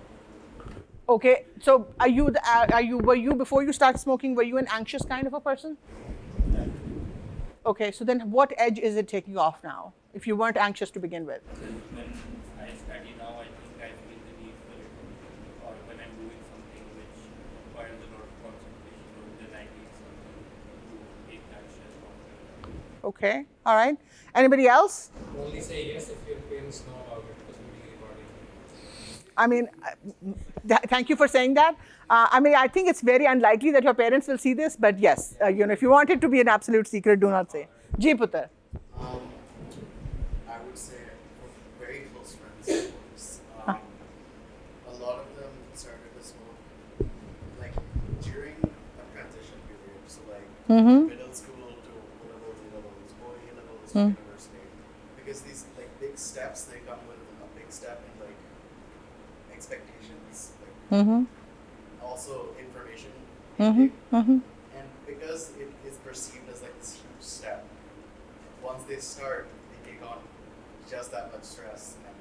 off. Okay. So were you before you start smoking? Were you an anxious kind of a person? Okay. So then, what edge is it taking off now? If you weren't anxious to begin with. Because when I study now, I think I feel the need for it. Or when I'm doing something which requires a lot of concentration, or then I need something to take that stress off. Okay. All right. Anybody else? Only say yes if your parents know about it because we'll be recording. I mean, thank you for saying that. I mean, I think it's very unlikely that your parents will see this, but yes, if you want it to be an absolute secret, do not say. Ji Putter. I would say for very close friends of course, a lot of them started to smoke like during a transition period. So like middle school to O-levels, A-levels, or A-levels to university. Because these like big steps, they come with a big step in like expectations, like also information intake. And because it is perceived as like this huge step, once they start, they take on just that much stress. And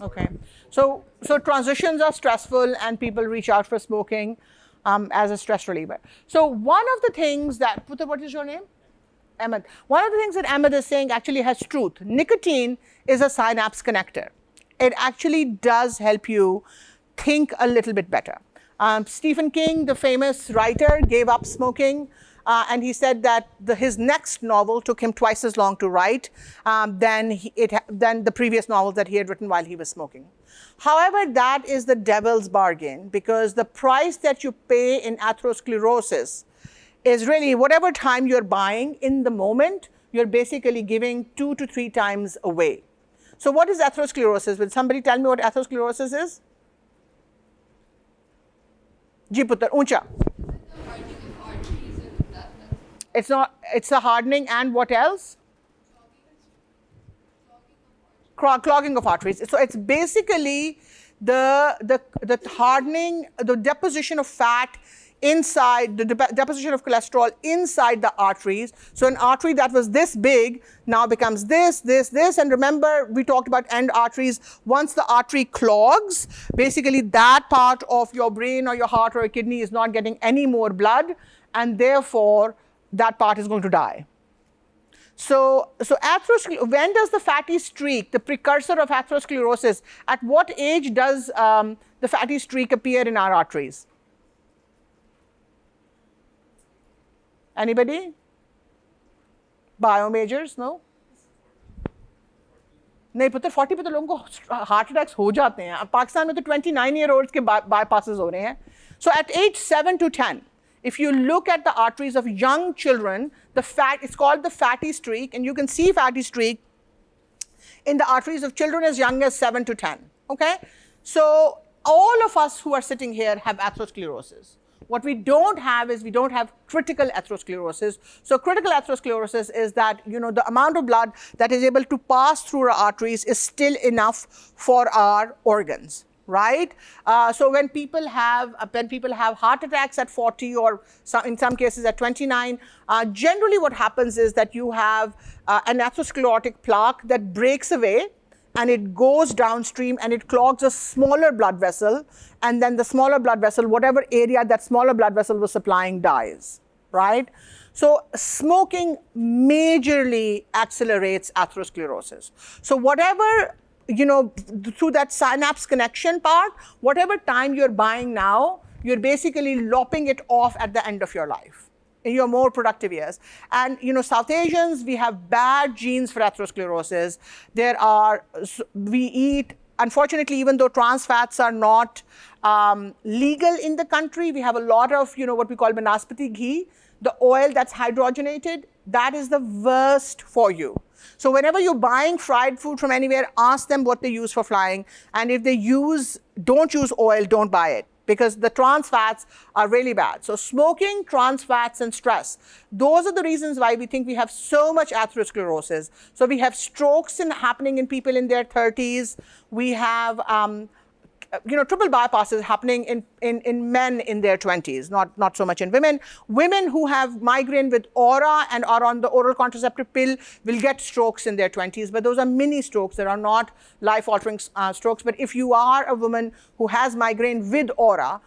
Okay. So transitions are stressful and people reach out for smoking as a stress reliever. So one of the things that, Putter, what is your name? Ahmed. One of the things that Ahmed is saying actually has truth. Nicotine is a synapse connector. It actually does help you think a little bit better. Stephen King, the famous writer, gave up smoking. And he said that his next novel took him twice as long to write than the previous novels that he had written while he was smoking. However, that is the devil's bargain, because the price that you pay in atherosclerosis is really whatever time you're buying in the moment, you're basically giving 2 to 3 times away. So what is atherosclerosis? Will somebody tell me what atherosclerosis is? Ji Putter, uncha. It's not, it's a hardening and what else? Clogging of arteries. So it's basically the hardening, the deposition of fat inside, the deposition of cholesterol inside the arteries. So an artery that was this big now becomes this. And remember, we talked about end arteries. Once the artery clogs, basically that part of your brain or your heart or your kidney is not getting any more blood, and therefore that part is going to die. So when does the fatty streak, the precursor of atherosclerosis, at what age does the fatty streak appear in our arteries? Anybody? Bio majors? No? नहीं पुत्र 40 पे तो लोगों को heart attacks हो जाते हैं. पाकिस्तान में तो 29-year-olds के bypasses हो रहे हैं. So at age 7 to 10, if you look at the arteries of young children, it's called the fatty streak, and you can see fatty streak in the arteries of children as young as 7 to 10. Okay? So all of us who are sitting here have atherosclerosis. What we don't have is we don't have critical atherosclerosis. So critical atherosclerosis is that, the amount of blood that is able to pass through our arteries is still enough for our organs. Right? So when people have heart attacks at 40 or in some cases at 29, generally what happens is that you have an atherosclerotic plaque that breaks away and it goes downstream and it clogs a smaller blood vessel, and then the smaller blood vessel, whatever area that smaller blood vessel was supplying, dies. Right? So smoking majorly accelerates atherosclerosis. So whatever through that synapse connection part, whatever time you're buying now, you're basically lopping it off at the end of your life, in your more productive years. And, South Asians, we have bad genes for atherosclerosis. We eat, unfortunately, even though trans fats are not legal in the country, we have a lot of, what we call banaspati ghee. the oil that's hydrogenated, that is the worst for you. So whenever you're buying fried food from anywhere, ask them what they use for frying. And if they don't use oil, don't buy it, because the trans fats are really bad. So smoking, trans fats, and stress, those are the reasons why we think we have so much atherosclerosis. So we have strokes happening in people in their 30s. We have triple bypasses happening in men in their 20s, not so much in women. Women who have migraine with aura and are on the oral contraceptive pill will get strokes in their 20s, but those are mini strokes. They are not life-altering strokes. But if you are a woman who has migraine with aura,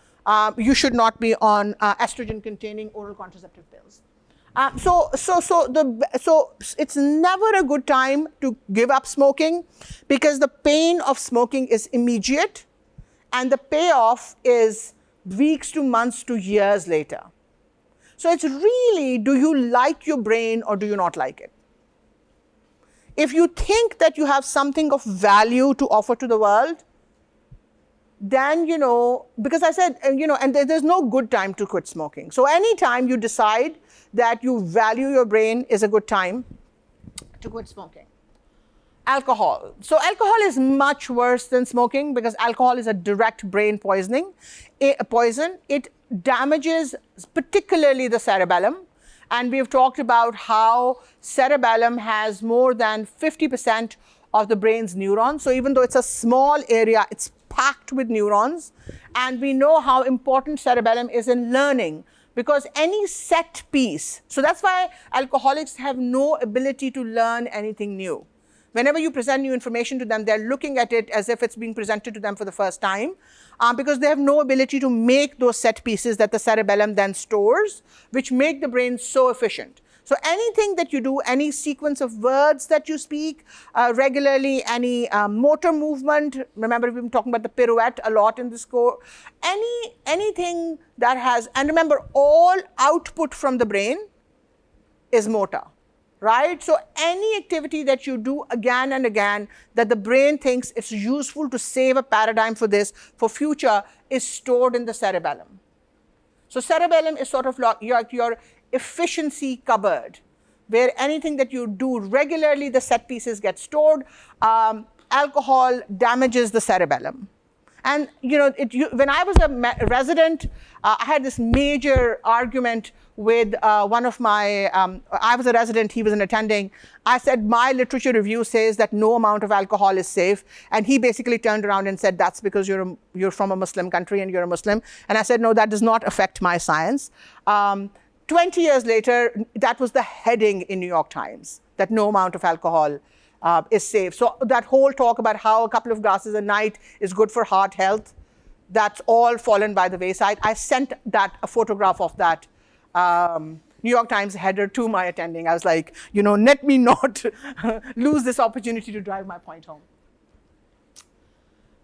you should not be on estrogen-containing oral contraceptive pills. So it's never a good time to give up smoking, because the pain of smoking is immediate, and the payoff is weeks to months to years later. So it's really, do you like your brain or do you not like it? If you think that you have something of value to offer to the world, then, because I said, and there's no good time to quit smoking. So anytime you decide that you value your brain is a good time to quit smoking. Alcohol. So alcohol is much worse than smoking, because alcohol is a direct brain poison. It damages particularly the cerebellum. And we've talked about how cerebellum has more than 50% of the brain's neurons. So even though it's a small area, it's packed with neurons. And we know how important cerebellum is in learning, because any set piece, so that's why alcoholics have no ability to learn anything new. Whenever you present new information to them, they're looking at it as if it's being presented to them for the first time, because they have no ability to make those set pieces that the cerebellum then stores, which make the brain so efficient. So anything that you do, any sequence of words that you speak regularly, any motor movement, remember we've been talking about the pirouette a lot in this course, anything that has, and remember, all output from the brain is motor. Right? So any activity that you do again and again that the brain thinks it's useful to save a paradigm for this, for future, is stored in the cerebellum. So cerebellum is sort of like your efficiency cupboard, where anything that you do regularly, the set pieces get stored. Alcohol damages the cerebellum. And when I was a resident, I had this major argument with one of my, I was a resident, he was an attending. I said, my literature review says that no amount of alcohol is safe. And he basically turned around and said, that's because you're from a Muslim country and you're a Muslim. And I said, no, that does not affect my science. 20 years later, that was the heading in New York Times, that no amount of alcohol is safe. So that whole talk about how a couple of glasses a night is good for heart health, that's all fallen by the wayside. I sent a photograph of that New York Times header to my attending. I was like, let me not lose this opportunity to drive my point home.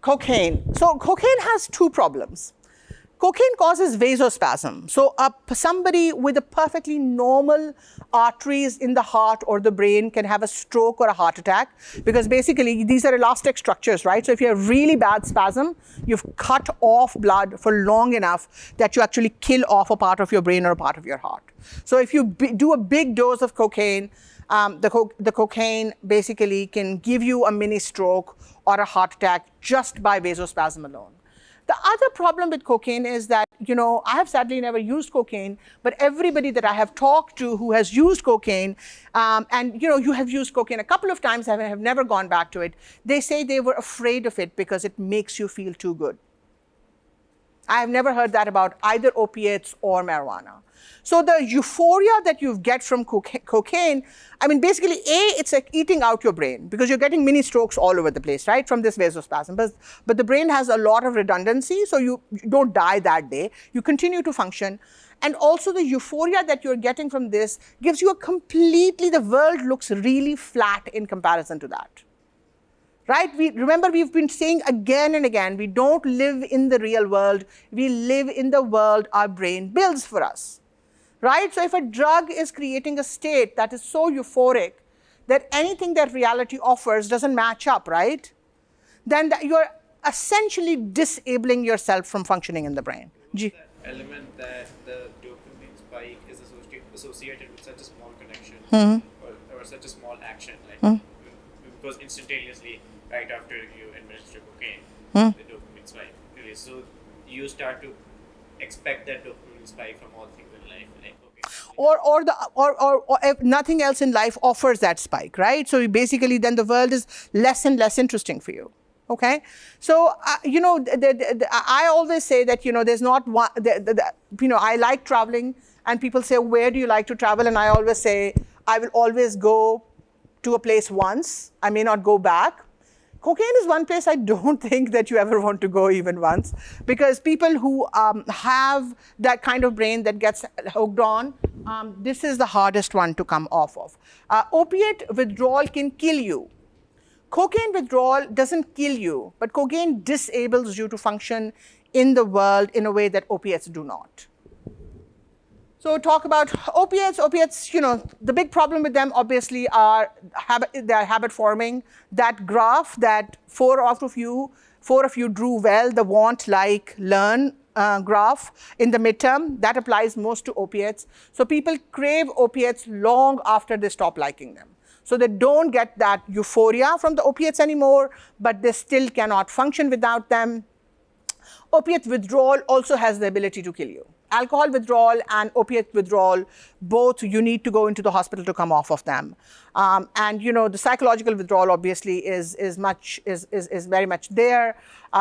Cocaine. So cocaine has two problems. Cocaine causes vasospasm. So somebody with a perfectly normal arteries in the heart or the brain can have a stroke or a heart attack, because basically these are elastic structures, right? So if you have really bad spasm, you've cut off blood for long enough that you actually kill off a part of your brain or a part of your heart. So if you do a big dose of cocaine, the cocaine basically can give you a mini stroke or a heart attack just by vasospasm alone. The other problem with cocaine is that, I have sadly never used cocaine, but everybody that I have talked to who has used cocaine, and you have used cocaine a couple of times and have never gone back to it, they say they were afraid of it because it makes you feel too good. I have never heard that about either opiates or marijuana. So the euphoria that you get from cocaine, basically, it's like eating out your brain, because you're getting mini strokes all over the place, right, from this vasospasm. But the brain has a lot of redundancy, so you don't die that day. You continue to function. And also the euphoria that you're getting from this gives you the world looks really flat in comparison to that. Right? Remember, we've been saying again and again, we don't live in the real world. We live in the world our brain builds for us. Right? So if a drug is creating a state that is so euphoric that anything that reality offers doesn't match up, right? Then you're essentially disabling yourself from functioning in the brain. That element that the dopamine spike is associated associated with such a small connection or such a small action, like because instantaneously, right after you administer cocaine, the dopamine spike release. So you start to expect that dopamine spike from all things in life, like or if nothing else in life offers that spike, right? So basically, then the world is less and less interesting for you. Okay, so I always say that there's not one. I like traveling, and people say, "Where do you like to travel?" And I always say, I will always go to a place once. I may not go back. Cocaine is one place I don't think that you ever want to go even once, because people who have that kind of brain that gets hooked on, this is the hardest one to come off of. Opiate withdrawal can kill you. Cocaine withdrawal doesn't kill you, but cocaine disables you to function in the world in a way that opiates do not. So talk about opiates. Opiates, the big problem with them obviously are they're habit forming. That graph that four of you drew well, the want, like, learn graph in the midterm, that applies most to opiates. So people crave opiates long after they stop liking them. So they don't get that euphoria from the opiates anymore, but they still cannot function without them. Opiate withdrawal also has the ability to kill you. Alcohol withdrawal and opiate withdrawal, both you need to go into the hospital to come off of them. And the psychological withdrawal obviously is very much there.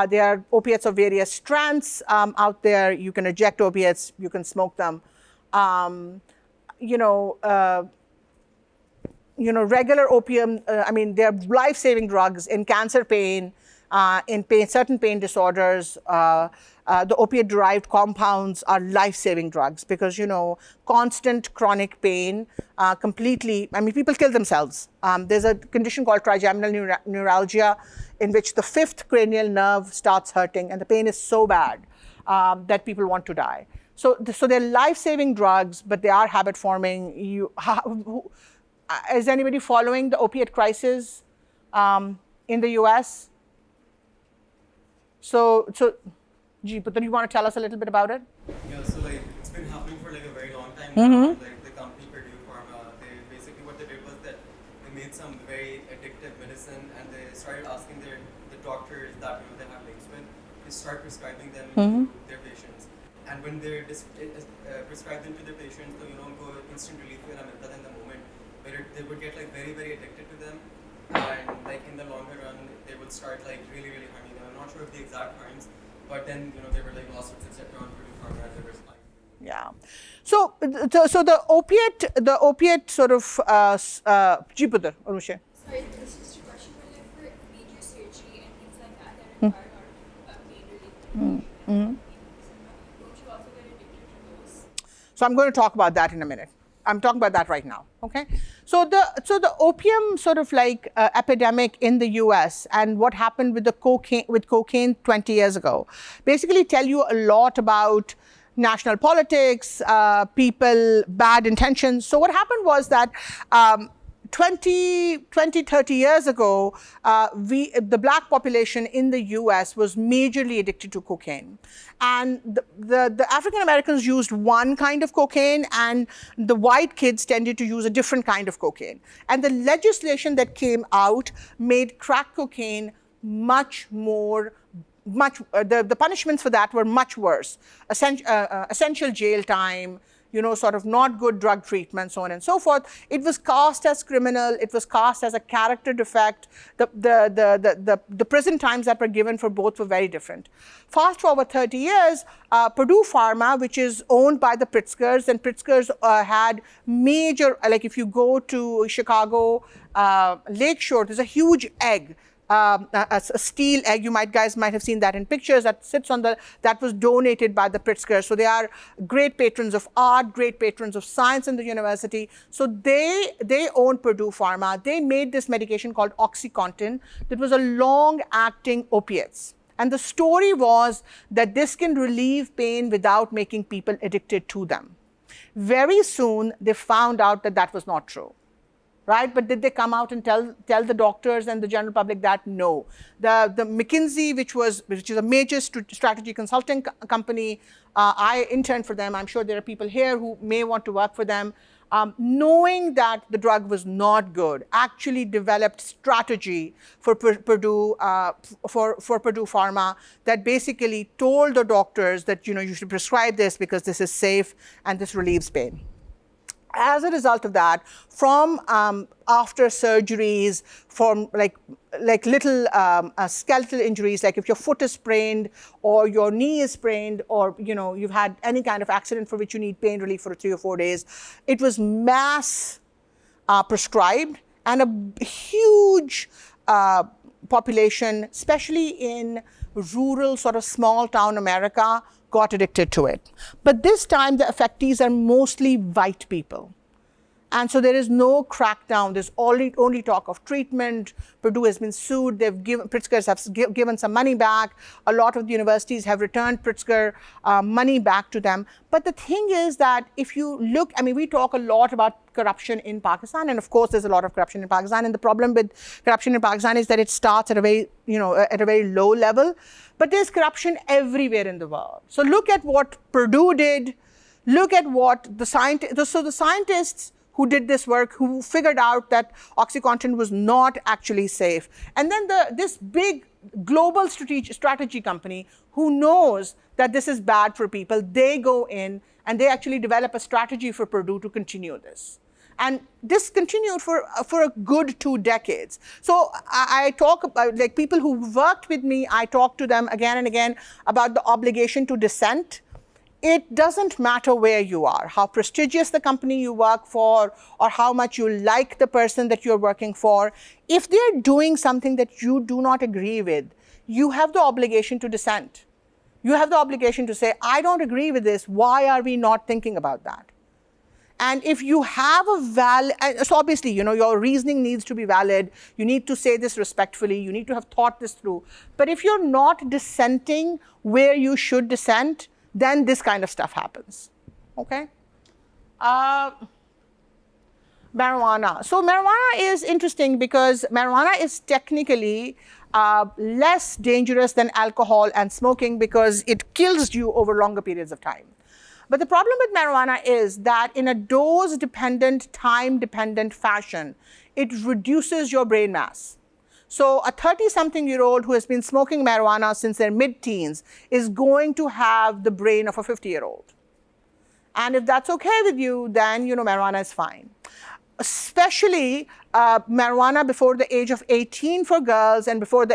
There are opiates of various strengths out there. You can eject opiates, you can smoke them. Regular opium, they're life-saving drugs in cancer pain, in certain pain disorders. The opiate-derived compounds are life-saving drugs because, constant chronic pain people kill themselves. There's a condition called trigeminal neuralgia in which the fifth cranial nerve starts hurting, and the pain is so bad that people want to die. So they're life-saving drugs, but they are habit-forming. Is anybody following the opiate crisis in the US? So, Putan, you want to tell us a little bit about it? Yeah, so it's been happening for a very long time now. The company Purdue Pharma, what they did was that they made some very addictive medicine, and they started asking the doctors that they have links with to start prescribing them to their patients. And when they prescribe them to their patients, so go instant relief in the moment, where they would get very, very addicted to them, and in the longer run they would start really, really harming them. I'm not sure of the exact harms, but then there were lawsuits, etc. on Purdue Pharma, and they were spying. Yeah. So the opiate sort of Jiputar, Arusha. Sorry, this is just a question, but for major surgery and things like that require a lot of pain relief, don't you also get addicted to those? So I'm going to talk about that in a minute. I'm talking about that right now. Okay. So the opium sort of epidemic in the US and what happened with cocaine 20 years ago basically tell you a lot about national politics, people, bad intentions. So what happened was that 30 years ago, the black population in the US was majorly addicted to cocaine. And the African Americans used one kind of cocaine, and the white kids tended to use a different kind of cocaine. And the legislation that came out made crack cocaine the punishments for that were much worse. Essential jail time, sort of not good drug treatment, so on and so forth. It was cast as criminal. It was cast as a character defect. The prison times that were given for both were very different. Fast forward 30 years, Purdue Pharma, which is owned by the Pritzkers, and Pritzkers had major, if you go to Chicago Lakeshore, there's a huge egg. A steel egg, guys might have seen that in pictures, that sits on that was donated by the Pritzkers. So they are great patrons of art, great patrons of science in the university. So they own Purdue Pharma. They made this medication called OxyContin that was a long-acting opiates. And the story was that this can relieve pain without making people addicted to them. Very soon, they found out that that was not true. right? But did they come out and tell the doctors and the general public that? No. The McKinsey, which is a major strategy consulting company, I interned for them. I'm sure there are people here who may want to work for them. Knowing that the drug was not good, actually developed strategy for Purdue Pharma that basically told the doctors that you should prescribe this because this is safe and this relieves pain. As a result of that, from after surgeries, from like little skeletal injuries, like if your foot is sprained or your knee is sprained, or you've had any kind of accident for which you need pain relief for 3 or 4 days, it was mass prescribed, and a huge population, especially in rural sort of small town America, got addicted to it. But this time the affectees are mostly white people. And so there is no crackdown. There's only talk of treatment. Purdue has been sued. Pritzkers have given some money back. A lot of the universities have returned Pritzker money back to them. But the thing is that if you look, we talk a lot about corruption in Pakistan, and of course there's a lot of corruption in Pakistan. And the problem with corruption in Pakistan is that it starts at a very low level. But there's corruption everywhere in the world. So look at what Purdue did. Look at what the scientists who did this work, who figured out that OxyContin was not actually safe. And then this big global strategy company who knows that this is bad for people, they go in and they actually develop a strategy for Purdue to continue this. And this continued for a good 2 decades. So I talk about, like, people who worked with me, I talk to them again and again about the obligation to dissent. It doesn't matter where you are, how prestigious the company you work for, or how much you like the person that you're working for. If they're doing something that you do not agree with, you have the obligation to dissent. You have the obligation to say, I don't agree with this. Why are we not thinking about that? And if you have so obviously, your reasoning needs to be valid. You need to say this respectfully. You need to have thought this through. But if you're not dissenting where you should dissent, then this kind of stuff happens, okay? Marijuana. So marijuana is interesting because marijuana is technically less dangerous than alcohol and smoking because it kills you over longer periods of time. But the problem with marijuana is that in a dose-dependent, time-dependent fashion, it reduces your brain mass. So a 30-something-year-old who has been smoking marijuana since their mid-teens is going to have the brain of a 50-year-old. And if that's okay with you, then marijuana is fine. Especially marijuana before the age of 18 for girls and before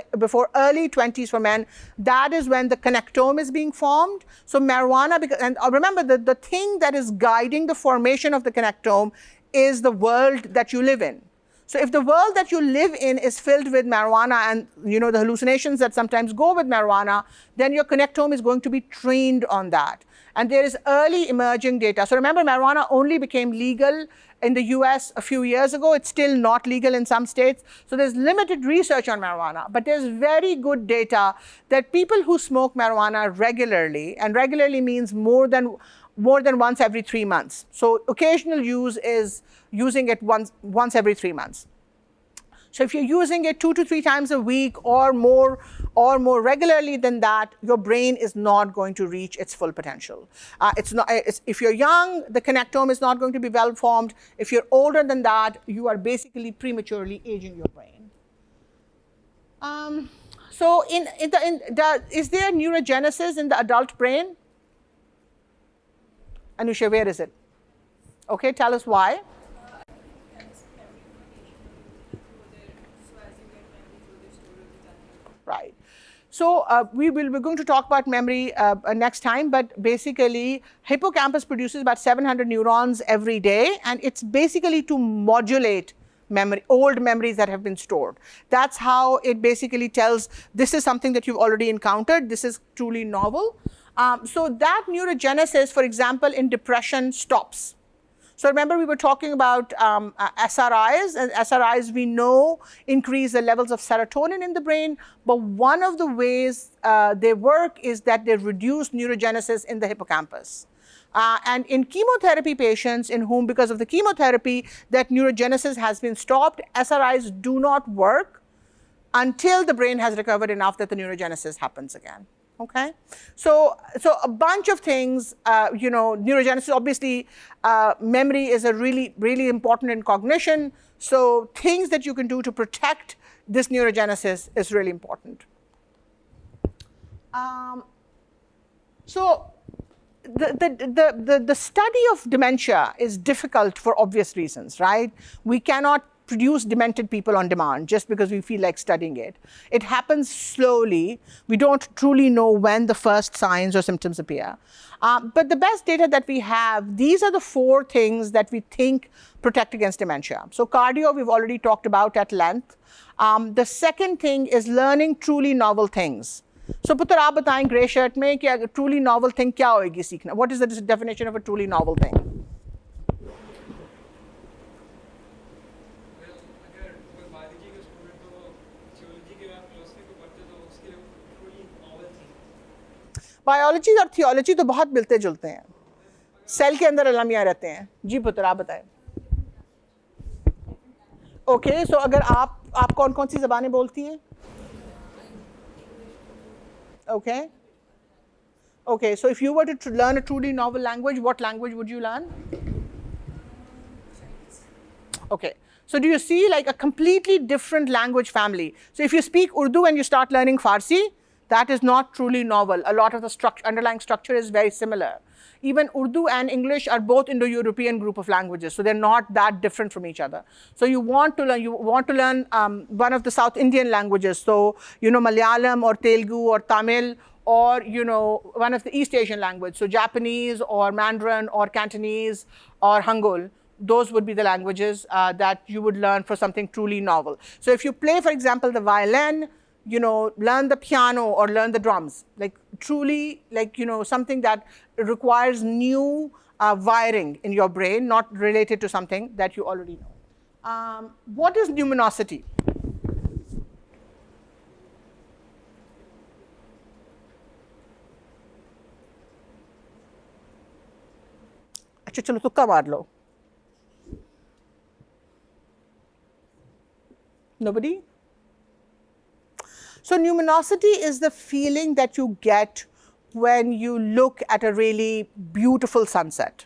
early 20s for men, that is when the connectome is being formed. So marijuana, and remember that the thing that is guiding the formation of the connectome is the world that you live in. So if the world that you live in is filled with marijuana and the hallucinations that sometimes go with marijuana, then your connectome is going to be trained on that. And there is early emerging data. So remember, marijuana only became legal in the US a few years ago. It's still not legal in some states. So there's limited research on marijuana, but there's very good data that people who smoke marijuana regularly, and regularly means more than once every 3 months. So occasional use is using it once every 3 months. So if you're using it 2 to 3 times a week or more regularly than that, your brain is not going to reach its full potential. If you're young, the connectome is not going to be well formed. If you're older than that, you are basically prematurely aging your brain. So is there neurogenesis in the adult brain? Anusha, where is it? Okay, tell us why. Right. So we're going to talk about memory next time, but basically hippocampus produces about 700 neurons every day, and it's basically to modulate memory, old memories that have been stored. That's how it basically tells this is something that you've already encountered, this is truly novel. So that neurogenesis, for example, in depression stops. So remember we were talking about SRIs, and SRIs we know increase the levels of serotonin in the brain, but one of the ways they work is that they reduce neurogenesis in the hippocampus. And in chemotherapy patients in whom, because of the chemotherapy, that neurogenesis has been stopped, SRIs do not work until the brain has recovered enough that the neurogenesis happens again. Okay, so a bunch of things, neurogenesis, obviously, memory is a really important in cognition. So things that you can do to protect this neurogenesis is really important. So the study of dementia is difficult for obvious reasons, right? We cannot produce demented people on demand just because we feel like studying it. It happens slowly. We don't truly know when the first signs or symptoms appear. But the best data that we have, these are the 4 things that we think protect against dementia. So cardio, we've already talked about at length. The second thing is learning truly novel things. So पुत्र आप बताएं grey shirt में कि truly novel thing क्या होएगी सीखना? What is the definition of a truly novel thing? अगर कोई बायोलॉजी का स्टूडेंट हो थियोलॉजी के बाद फिलोसफी को पढ़ते तो उसके लिए थोड़ी नॉवल थी बायोलॉजी और थियोलॉजी तो बहुत मिलते जुलते हैं, सेल के अंदर अलमिया रहते हैं. जी पुत्र आप बताएं. ओके, सो अगर आप कौन कौन सी ज़बानें बोलती हैं? Okay, so if you were to learn a truly novel language, what language would you learn? Okay, so do you see like a completely different language family? So if you speak Urdu and you start learning Farsi, that is not truly novel. A lot of the underlying structure is very similar. Even Urdu and English are both Indo-European group of languages, so they're not that different from each other. So you want to learn one of the South Indian languages, so Malayalam or Telugu or Tamil, or one of the East Asian languages, so Japanese or Mandarin or Cantonese or Hangul. Those would be the languages that you would learn for something truly novel. So if you play, for example, the violin, learn the piano or learn the drums, like truly, something that requires new wiring in your brain, not related to something that you already know. What is numinosity? अच्छा चलो तुक्का मार लो. Nobody? So numinosity is the feeling that you get when you look at a really beautiful sunset.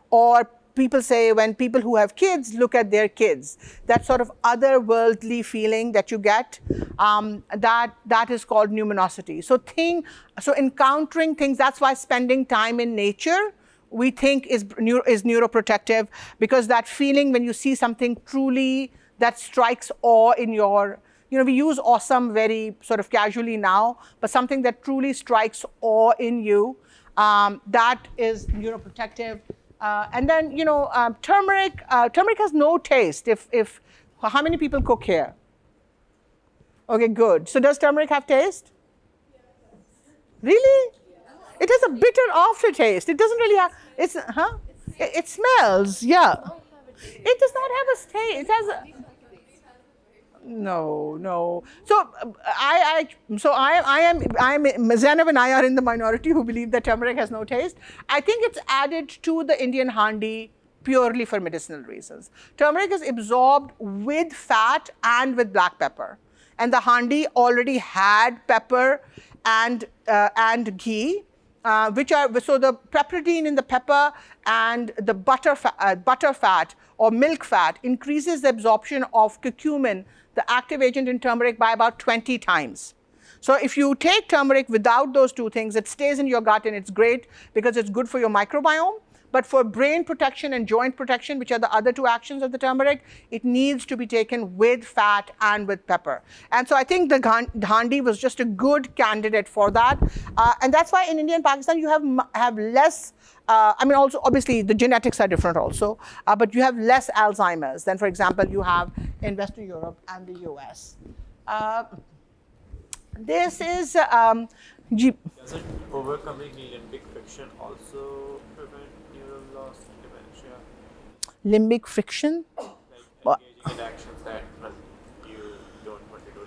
Or people say when people who have kids look at their kids, that sort of otherworldly feeling that you get, that is called numinosity. So encountering things, that's why spending time in nature we think is neuroprotective, because that feeling when you see something truly that strikes awe in your, we use awesome very sort of casually now, but something that truly strikes awe in you, that is neuroprotective. And then, turmeric has no taste. How many people cook here? Okay, good. So does turmeric have taste? Really? It has a bitter aftertaste. It doesn't really have, it smells, yeah. It does not have a taste. It has a, no. So I am Zainab and I are in the minority who believe that turmeric has no taste. I think it's added to the Indian handi purely for medicinal reasons. Turmeric is absorbed with fat and with black pepper, and the handi already had pepper and ghee. So the piperidine in the pepper and the butter fat or milk fat increases the absorption of curcumin, the active agent in turmeric, by about 20 times. So if you take turmeric without those two things, it stays in your gut and it's great because it's good for your microbiome. But for brain protection and joint protection, which are the other two actions of the turmeric, it needs to be taken with fat and with pepper. And so I think the handi was just a good candidate for that. And that's why in India and Pakistan you have less, also obviously the genetics are different also, but you have less Alzheimer's than, for example, you have in Western Europe and the US. This is, Doesn't overcoming limbic friction also prevent neural loss in dementia? limbic friction? Like engaging in actions that you don't want to do,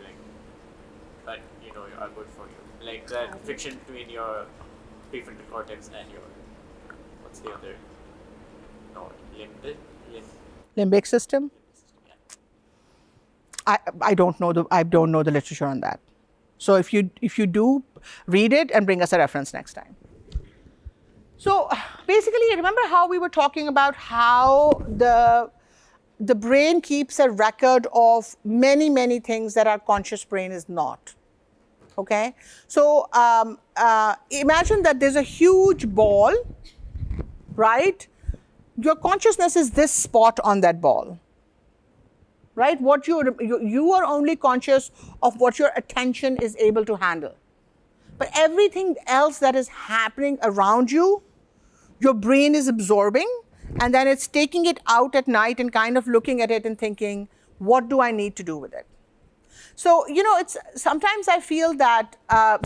but are good for you. Like that friction between your prefrontal cortex and your what's the other? No, Limbic system. yeah. I don't know the literature on that. So if you do, read it and bring us a reference next time. So basically, remember how we were talking about how the brain keeps a record of many things that our conscious brain is not. Okay, so imagine that there's a huge ball, right? Your consciousness is this spot on that ball, right? What you are only conscious of what your attention is able to handle, but everything else that is happening around you, your brain is absorbing, and then it's taking it out at night and kind of looking at it and thinking, what do I need to do with it? So, it's sometimes I feel that a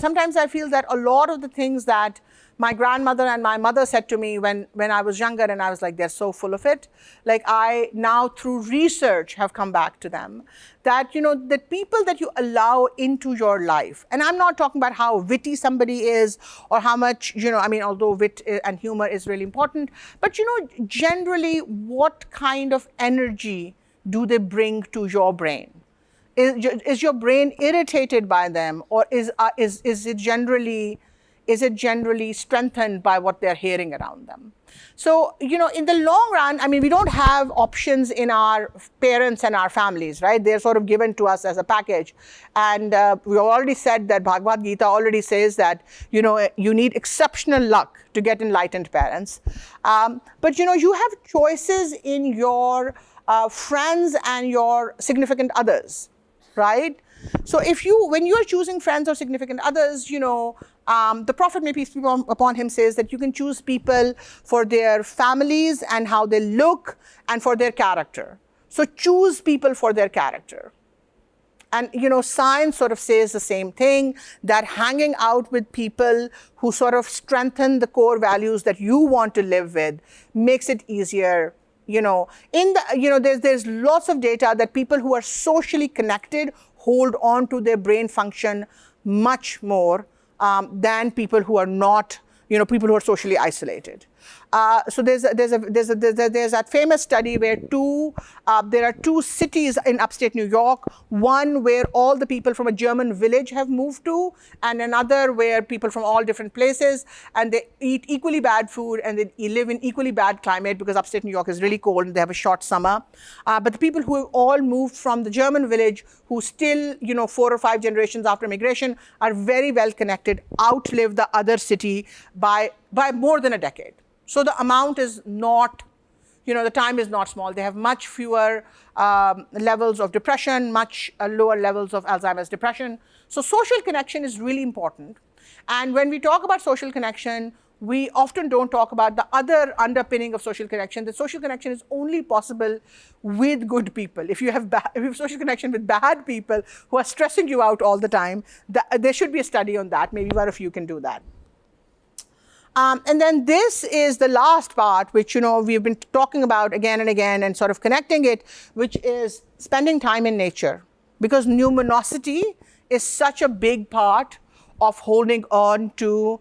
lot of the things that my grandmother and my mother said to me when I was younger, and I was like, they're so full of it. Like, I now through research have come back to them that, the people that you allow into your life, and I'm not talking about how witty somebody is or how much, although wit and humor is really important, but, generally what kind of energy do they bring to your brain? Is your brain irritated by them, or is it generally strengthened by what they're hearing around them? So, in the long run, we don't have options in our parents and our families, right? They're sort of given to us as a package. And we already said that Bhagavad Gita already says that, you need exceptional luck to get enlightened parents. But, you have choices in your friends and your significant others, right? So when you are choosing friends or significant others, the Prophet, may peace be upon him, says that you can choose people for their families and how they look and for their character. So choose people for their character. And, science sort of says the same thing, that hanging out with people who sort of strengthen the core values that you want to live with makes it easier. There's lots of data that people who are socially connected hold on to their brain function much more than people who are not, people who are socially isolated. So there's that famous study where there are two cities in upstate New York, one where all the people from a German village have moved to, and another where people from all different places, and they eat equally bad food and they live in equally bad climate because upstate New York is really cold and they have a short summer. But the people who have all moved from the German village, who still, 4 or 5 generations after migration, are very well connected, outlive the other city by more than a decade. So the amount is not, the time is not small. They have much fewer levels of depression, much lower levels of Alzheimer's depression. So social connection is really important. And when we talk about social connection, we often don't talk about the other underpinning of social connection. That social connection is only possible with good people. If you have social connection with bad people who are stressing you out all the time, there should be a study on that. Maybe one of you can do that. And then this is the last part, which, we've been talking about again and again and sort of connecting it, which is spending time in nature. Because numinosity is such a big part of holding on to,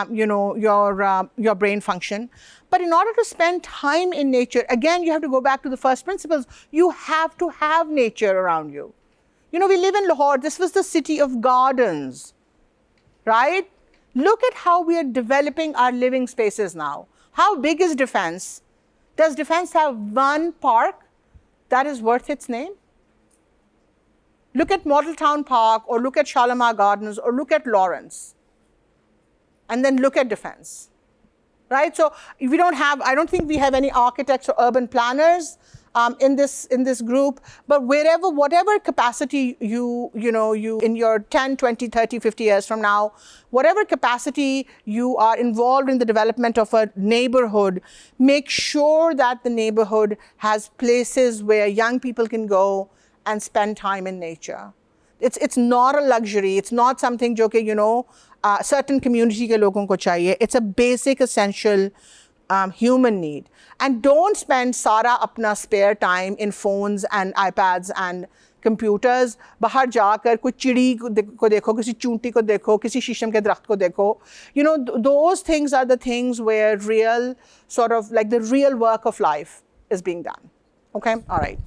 your brain function. But in order to spend time in nature, again, you have to go back to the first principles. You have to have nature around you. We live in Lahore. This was the city of gardens, right? Look at how we are developing our living spaces now. How big is Defence? Does Defence have one park that is worth its name? Look at Model Town Park, or look at Shalimar Gardens, or look at Lawrence. And then look at Defence, right? So I don't think we have any architects or urban planners in this group, but whatever capacity you in your 10, 20, 30, 50 years from now, whatever capacity you are involved in the development of a neighborhood, make sure that the neighborhood has places where young people can go and spend time in nature. It's not a luxury. It's not something jo ke, certain community ke logon ko chahiye. It's a basic, essential human need. And don't spend sara apna spare time in phones and iPads and computers, बाहर जाकर कोई चिड़ी को देखो, किसी चूंटी को देखो, किसी शीशम के दरख्त को देखो. You know, those things are the things where real, sort of like the real work of life is being done. Okay, all right.